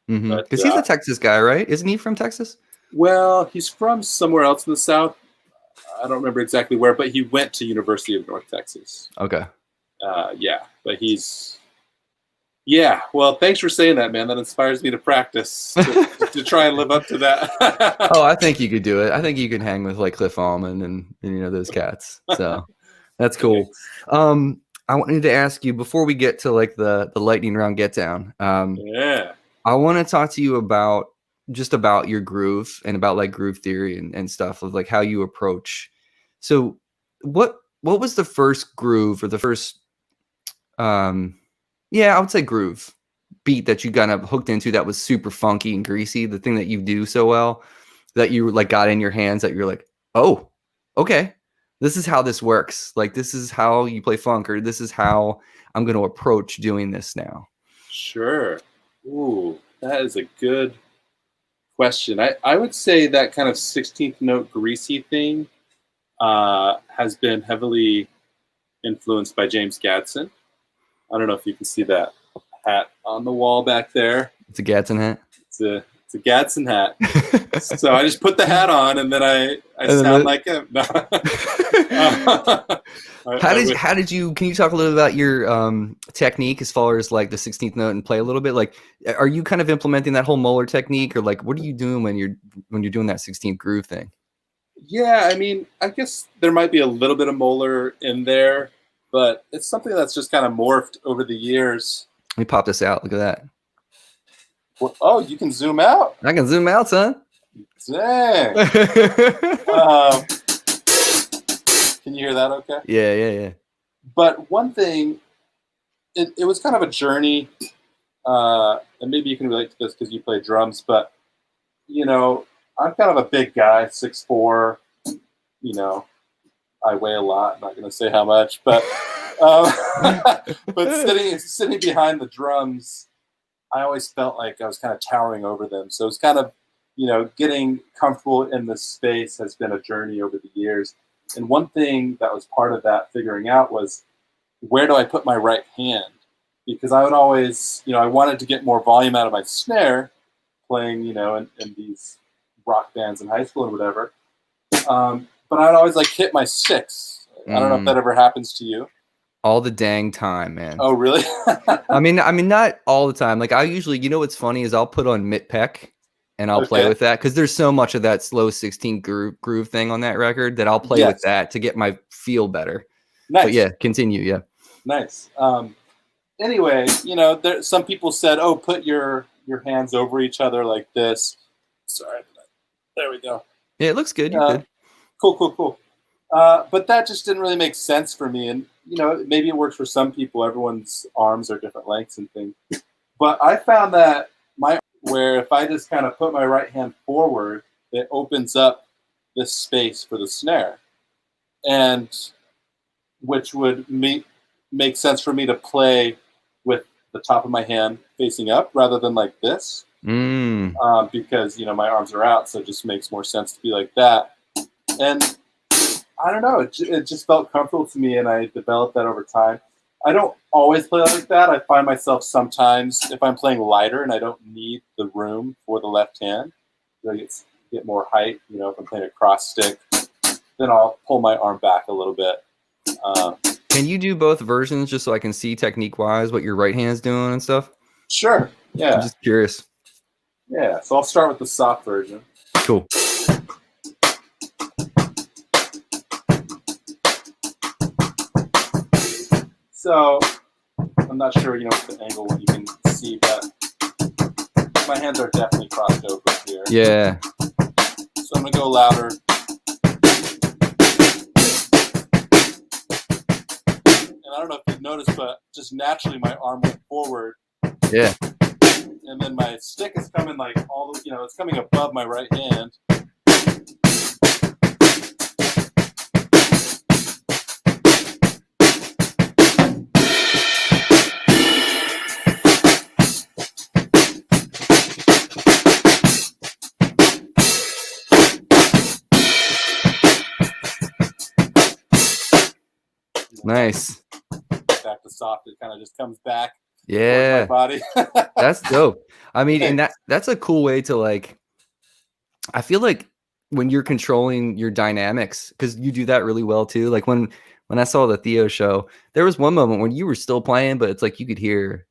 Because he's a Texas guy, right? Isn't he from Texas? Well, he's from somewhere else in the South. I don't remember exactly where, but he went to University of North Texas. Okay. But he's. Yeah, well, thanks for saying that, man. That inspires me to practice to try and live up to that. Oh, I think you could do it. I think you could hang with like Cliff Allman and those cats. So that's cool. I wanted to ask you before we get to like the lightning round get down. Yeah. I want to talk to you about your groove and about like groove theory and stuff of like how you approach. So what was the first groove or the first I would say groove beat that you kind of hooked into that was super funky and greasy, the thing that you do so well that you like got in your hands that you're like, oh, okay, this is how this works. Like, this is how you play funk, or this is how I'm going to approach doing this now. Sure. Ooh, that is a good question. I would say that kind of 16th note greasy thing has been heavily influenced by James Gadsden. I don't know if you can see that hat on the wall back there. It's a Gadsden hat. It's a Gadsden hat. So I just put the hat on, and then I sound like him. No. How did you? Can you talk a little about your technique as far as like the 16th note and play a little bit? Like, are you kind of implementing that whole Moeller technique, or like what are you doing when you're doing that 16th groove thing? Yeah, I mean, I guess there might be a little bit of Moeller in there, but it's something that's just kind of morphed over the years. Let me pop this out. Look at that. Well, oh, you can zoom out. I can zoom out, son. Dang. Can you hear that okay? Yeah. But one thing, it was kind of a journey, and maybe you can relate to this because you play drums, but, you know, I'm kind of a big guy, 6'4", you know, I weigh a lot. I'm not going to say how much, but but sitting behind the drums, I always felt like I was kind of towering over them. So it's kind of, you know, getting comfortable in this space has been a journey over the years. And one thing that was part of that figuring out was, where do I put my right hand? Because I would always, you know, I wanted to get more volume out of my snare playing, you know, in these rock bands in high school and whatever. But I'd always like hit my sticks. I don't know if that ever happens to you. All the dang time, man. Oh, really? I mean, not all the time. Like I usually, you know, what's funny is I'll put on Mitt Peck and I'll play with that because there's so much of that slow 16 groove thing on that record that I'll play with that to get my feel better. Nice. But yeah, continue. Yeah. Nice. Anyway, you know, some people said, "Oh, put your hands over each other like this." Sorry, there we go. Yeah, it looks good. You're good. Cool. But that just didn't really make sense for me. And, you know, maybe it works for some people. Everyone's arms are different lengths and things. But I found that where if I just kind of put my right hand forward, it opens up this space for the snare. And which would make sense for me to play with the top of my hand facing up rather than like this. Because, you know, my arms are out, so it just makes more sense to be like that. And I don't know, it just felt comfortable to me, and I developed that over time. I don't always play like that. I find myself sometimes, if I'm playing lighter and I don't need the room for the left hand, I get more height. You know, if I'm playing a cross stick, then I'll pull my arm back a little bit. Can you do both versions just so I can see technique-wise what your right hand's doing and stuff? Sure, yeah. I'm just curious. Yeah, so I'll start with the soft version. Cool. So, I'm not sure, you know, the angle what you can see, but my hands are definitely crossed over here. Yeah. So I'm going to go louder. And I don't know if you've noticed, but just naturally my arm went forward. Yeah. And then my stick is coming like it's coming above my right hand. Nice. Back to soft, it kind of just comes back. Yeah. My body. That's dope. I mean, and that's a cool way to like, I feel like when you're controlling your dynamics, because you do that really well too. Like when I saw the Theo show, there was one moment when you were still playing, but it's like you could hear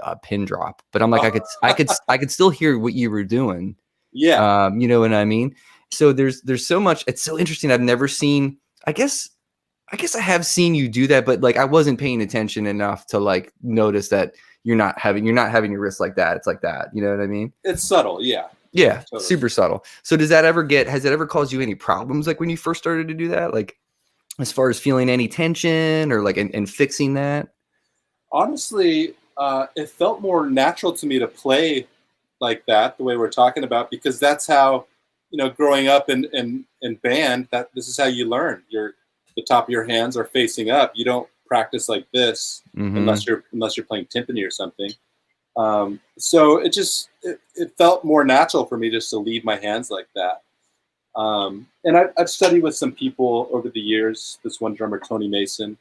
a pin drop. But I'm like, I could still hear what you were doing. Yeah. You know what I mean? So there's so much. It's so interesting. I've never seen. I guess I have seen you do that, but like I wasn't paying attention enough to like notice that you're not having your wrist like that. It's like that. You know what I mean? It's subtle. Yeah. Yeah. Totally. Super subtle. So has it ever caused you any problems? Like when you first started to do that, like as far as feeling any tension or like, and fixing that? Honestly, it felt more natural to me to play like that, the way we're talking about, because that's how, you know, growing up in band, that this is how you learn. The top of your hands are facing up. You don't practice like this unless you're playing timpani or something. So it felt more natural for me just to leave my hands like that. And I've studied with some people over the years. This one drummer, Tony Mason,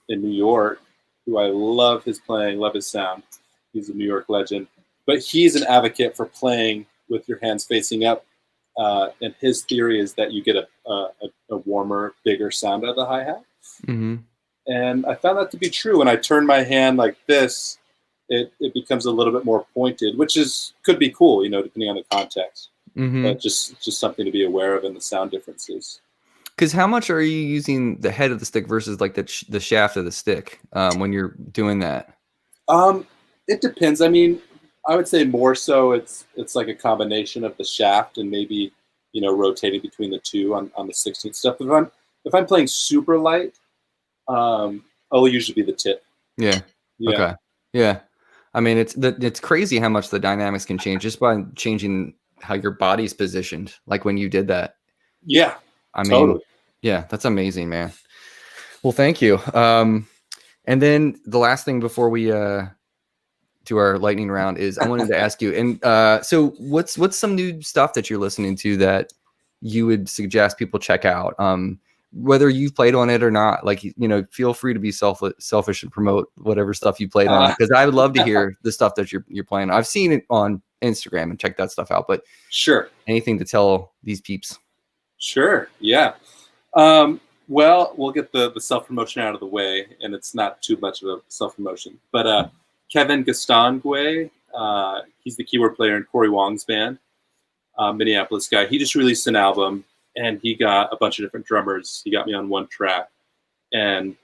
in New York, who I love his playing, love his sound. He's a New York legend, but he's an advocate for playing with your hands facing up. And his theory is that you get a warmer, bigger sound out of the hi hat. Mm-hmm. And I found that to be true. When I turn my hand like this, it becomes a little bit more pointed, which could be cool, depending on the context. Mm-hmm. But just something to be aware of in the sound differences. Because how much are you using the head of the stick versus like the shaft of the stick when you're doing that? It depends. I mean, I would say more so it's like a combination of the shaft and maybe rotating between the two on the 16th stuff. If I'm playing super light, it'll usually be the tip. Yeah. Yeah. Okay. Yeah. I mean, it's crazy how much the dynamics can change just by changing how your body's positioned. Like when you did that. Yeah. I mean, totally. Yeah, that's amazing, man. Well, thank you. And then the last thing before we do our lightning round is I wanted to ask you. And so, what's some new stuff that you're listening to that you would suggest people check out? Whether you've played on it or not, like feel free to be selfish and promote whatever stuff you played on, because I would love to hear the stuff that you're playing. I've seen it on Instagram and check that stuff out, but sure, anything to tell these peeps? Sure, yeah. Well, we'll get the self-promotion out of the way, and it's not too much of a self-promotion. But Kevin Gastongue, he's the keyboard player in Cory Wong's band, Minneapolis guy. He just released an album, and he got a bunch of different drummers. He got me on one track, and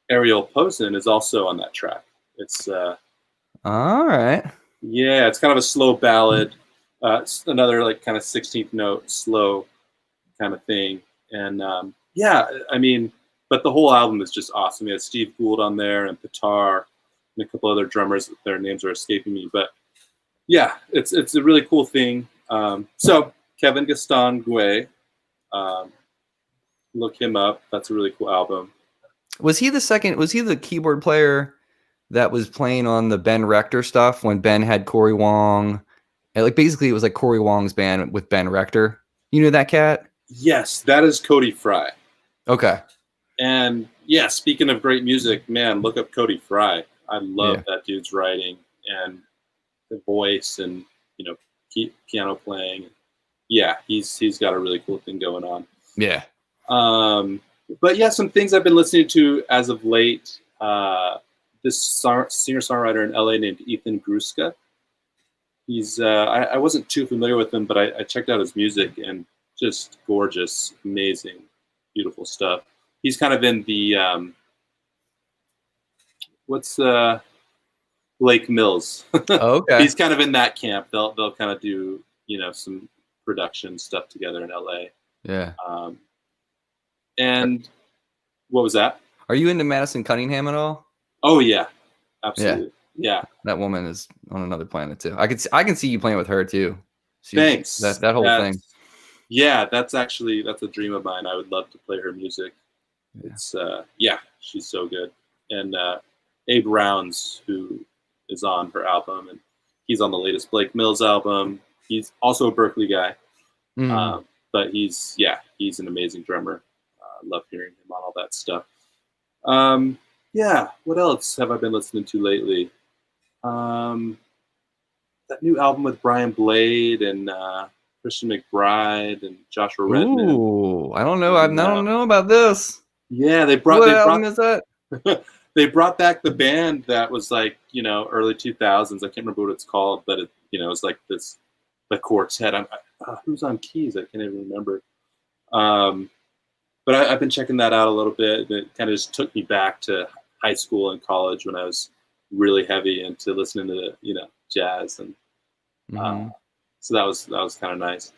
Ariel Posen is also on that track. It's all right. Yeah, it's kind of a slow ballad. It's another like kind of 16th note slow kind of thing. And yeah, I mean, but the whole album is just awesome. We had Steve Gould on there and Pitar and a couple other drummers. Their names are escaping me, but yeah, it's a really cool thing. So Kevin Gastongue, look him up. That's a really cool album. Was he the keyboard player that was playing on the Ben Rector stuff when Ben had Cory Wong? And like basically it was like Cory Wong's band with Ben Rector. You know that cat? Yes, that is Cody Fry. Okay. And yeah, speaking of great music, man, look up Cody Fry. I love that dude's writing and the voice and piano playing. Yeah, he's got a really cool thing going on. Yeah. But yeah, some things I've been listening to as of late. This singer-songwriter in LA named Ethan Gruska. He's I wasn't too familiar with him, but I checked out his music and just gorgeous, amazing, beautiful stuff. He's kind of in the Lake Mills. Okay. He's kind of in that camp. They'll kind of do some production stuff together in LA. Yeah. And what was that? Are you into Madison Cunningham at all? Oh yeah, absolutely. Yeah. That woman is on another planet too. I can see you playing with her too. Thanks. That whole thing. Yeah, that's a dream of mine. I would love to play her music. Yeah. It's she's so good. And Abe Rounds, who is on her album, and he's on the latest Blake Mills album. He's also a Berkeley guy, but he's an amazing drummer. Love hearing him on all that stuff. What else have I been listening to lately? That new album with Brian Blade and Christian McBride and Joshua Redman. Ooh, I don't know. I don't know about this. Yeah, they brought is that? They brought back the band that was like, early 2000s. I can't remember what it's called, but it's like the quartet. Who's on keys? I can't even remember. But I've been checking that out a little bit. It kind of just took me back to high school and college when I was really heavy into listening to jazz, and so that was kind of nice.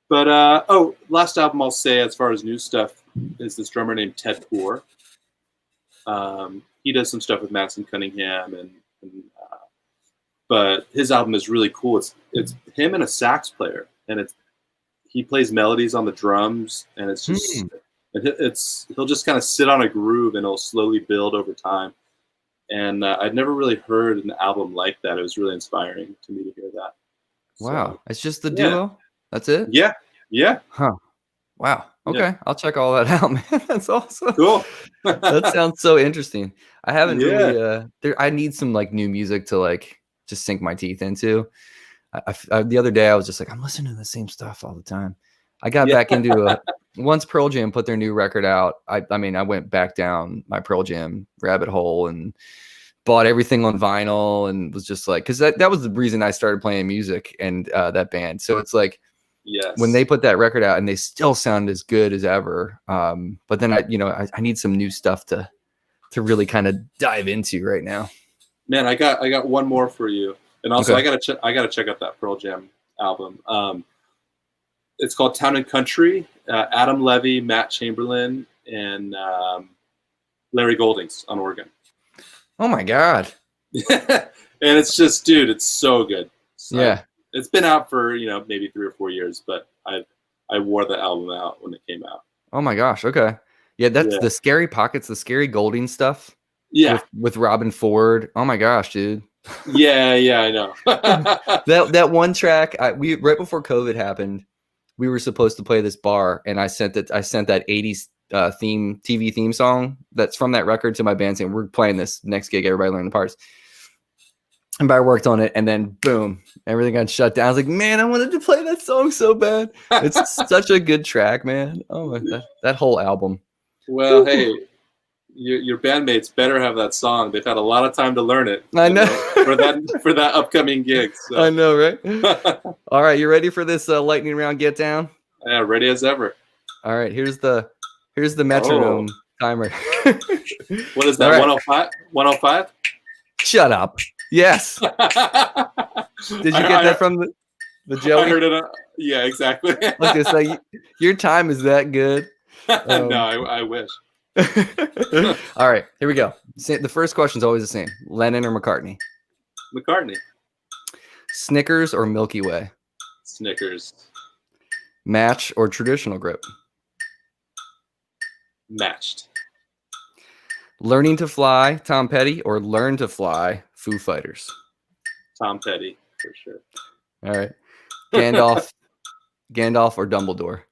But last album I'll say as far as new stuff is this drummer named Ted Poor. He does some stuff with Madison Cunningham, but his album is really cool. It's him and a sax player, and he plays melodies on the drums, and it's just he'll just kind of sit on a groove and it'll slowly build over time. And I'd never really heard an album like that. It was really inspiring to me to hear that. Wow, it's just the duo. That's it. Yeah. Huh. Wow. Okay, yeah. I'll check all that out, man. That's awesome. Cool. That sounds so interesting. I haven't really. I need some like new music to like just sink my teeth into. The other day I was just like, I'm listening to the same stuff all the time. I got back into once Pearl Jam put their new record out. I mean, I went back down my Pearl Jam rabbit hole and bought everything on vinyl and was just like, because that was the reason I started playing music and that band. So it's like, yes, when they put that record out and they still sound as good as ever. But then I need some new stuff to really kind of dive into right now. Man, I got one more for you, and also Okay. I gotta check out that Pearl Jam album. It's called Town and Country. Adam Levy, Matt Chamberlain, and Larry Goldings on organ. Oh my God. And it's just, dude, it's so good. Yeah. It's been out for maybe 3 or 4 years, but I wore the album out when it came out. Oh my gosh. Okay. Yeah, that's the Scary Pockets, the Scary Golding stuff. Yeah. With Robin Ford. Oh my gosh, dude. Yeah, I know. that one track, we right before COVID happened, we were supposed to play this bar, and I sent that 80s TV theme song that's from that record to my band saying, we're playing this next gig, everybody learn the parts. And I worked on it, and then boom, everything got shut down. I was like, man, I wanted to play that song so bad. It's such a good track, man. Oh my, that whole album. Well, hey, your bandmates better have that song. They've had a lot of time to learn it. I know. For that upcoming gig. So. I know, right? All right, you ready for this lightning round get down? Yeah, ready as ever. All right, here's the metronome timer. What is that? Right. 105? 105? Shut up. Yes. Did you get that from the Joey? I heard it. Yeah, exactly. Look, it's like your time is that good. No, I wish. All right, here we go. The first question is always the same: Lennon or McCartney? McCartney. Snickers or Milky Way? Snickers. Match or traditional grip? Matched. Learning to Fly, Tom Petty, or Learn to Fly, Foo Fighters? Tom Petty, for sure. All right. Gandalf or Dumbledore?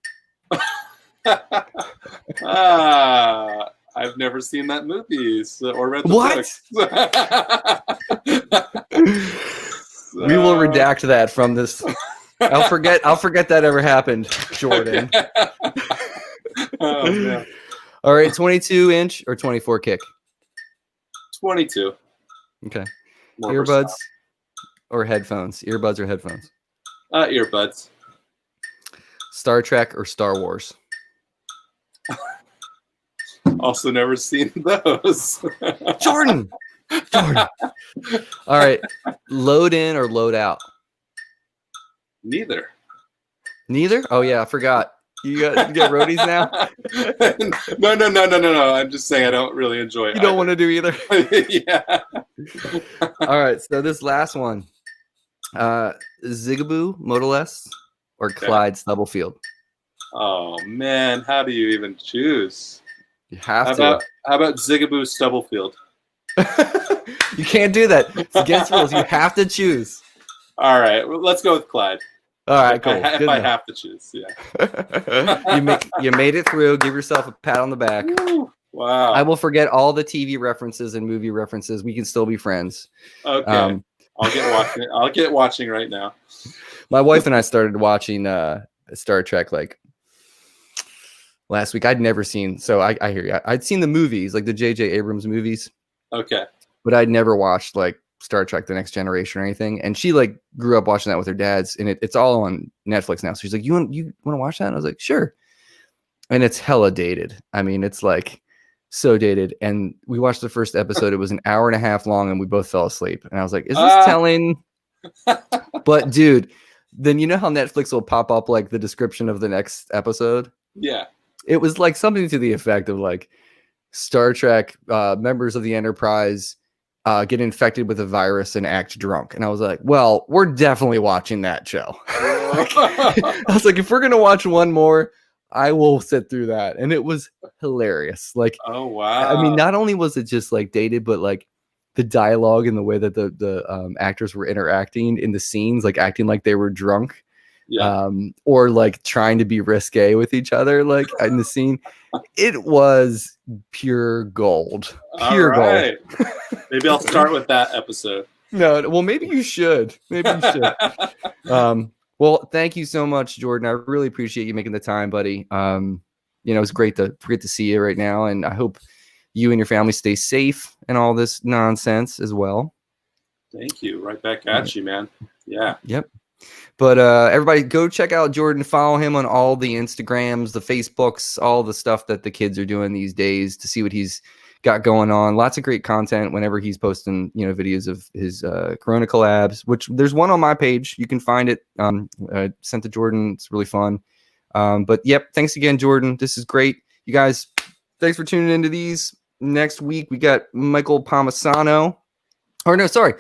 I've never seen that movie or read the books. We will redact that from this. I'll forget that ever happened, Jordan. Okay. Oh, man. All right, 22-inch or 24 kick? 22. Okay. More earbuds or headphones? Earbuds or headphones? Earbuds. Star Trek or Star Wars? Also never seen those. Jordan. All right. Load in or load out? Neither. Oh yeah, I forgot. You got roadies now? No. I'm just saying I don't really enjoy it. You don't want to do either? Yeah. All right, so this last one. Zigaboo Model S or Clyde Stubblefield? Oh man, how do you even choose? You have to. How about Zigaboo Stubblefield? You can't do that. It's against rules. You have to choose. All right, well, let's go with Clyde. All right, cool. If I have to choose, yeah. You made it through. Give yourself a pat on the back. Woo. Wow. I will forget all the TV references and movie references. We can still be friends. Okay. I'll get watching right now. My wife and I started watching Star Trek like last week. I'd never seen, so I hear you. I'd seen the movies, like the J.J. Abrams movies. Okay. But I'd never watched like Star Trek The Next Generation or anything. And she like grew up watching that with her dads, and it's all on Netflix now. So she's like, you want to watch that? And I was like, sure. And it's hella dated. I mean, it's like so dated. And we watched the first episode. It was an hour and a half long, and we both fell asleep. And I was like, is this telling? But dude, then you know how Netflix will pop up like the description of the next episode? Yeah. It was like something to the effect of like Star Trek members of the Enterprise get infected with a virus and act drunk. And I was like, well, we're definitely watching that show. I was like, if we're going to watch one more, I will sit through that. And it was hilarious. Like, oh, wow. I mean, not only was it just like dated, but like the dialogue and the way that the actors were interacting in the scenes, like acting like they were drunk. Yeah. Or like trying to be risque with each other, like in the scene. It was pure gold. Pure gold. Maybe I'll start with that episode. No, well, maybe you should. Maybe you should. Well, thank you so much, Jordan. I really appreciate you making the time, buddy. It's great to see you right now, and I hope you and your family stay safe and all this nonsense as well. Thank you. Right back at you, man. Yeah. Yep. But everybody go check out Jordan. Follow him on all the Instagrams, the Facebooks, all the stuff that the kids are doing these days to see what he's got going on. Lots of great content whenever he's posting, videos of his Corona collabs, which there's one on my page. You can find it. Sent to Jordan. It's really fun. But yep, thanks again, Jordan. This is great. You guys, thanks for tuning into these. Next week, we got Michael Palmisano. Or no, sorry.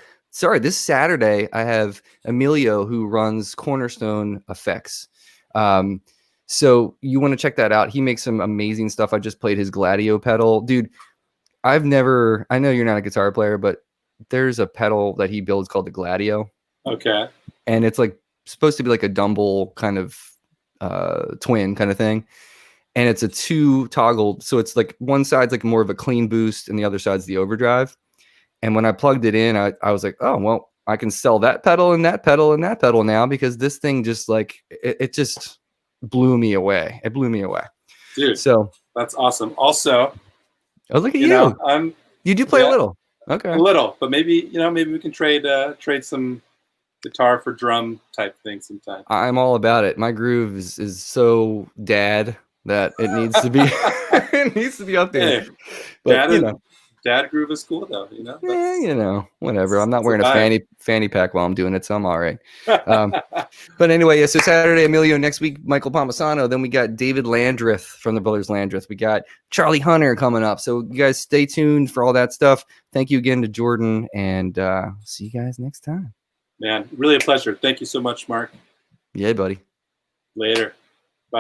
This Saturday, I have Emilio, who runs Cornerstone Effects. So you want to check that out. He makes some amazing stuff. I just played his Gladio pedal. Dude, I know you're not a guitar player, but there's a pedal that he builds called the Gladio. Okay. And it's like supposed to be like a Dumble kind of twin kind of thing. And it's a 2 toggled. So it's like one side's like more of a clean boost and the other side's the overdrive. And when I plugged it in, I was like, oh, well, I can sell that pedal and that pedal and that pedal now, because this thing just like, it just blew me away. It blew me away. Dude, so that's awesome. Also, oh, look at you. You do play a little. Okay. A little, but maybe we can trade some guitar for drum type thing sometime. I'm all about it. My groove is so dad that it needs to be it needs to be up there. Hey, but dad groove is cool though, whatever. I'm not wearing a fanny pack while I'm doing it, so I'm all right. But anyway, so Saturday, Emilio. Next week, Michael Palmisano. Then we got David Landreth from the Brothers Landreth. We got Charlie Hunter coming up. So you guys stay tuned for all that stuff. Thank you again to Jordan, and see you guys next time. Man, really a pleasure. Thank you so much, Mark. Yeah, buddy. Later.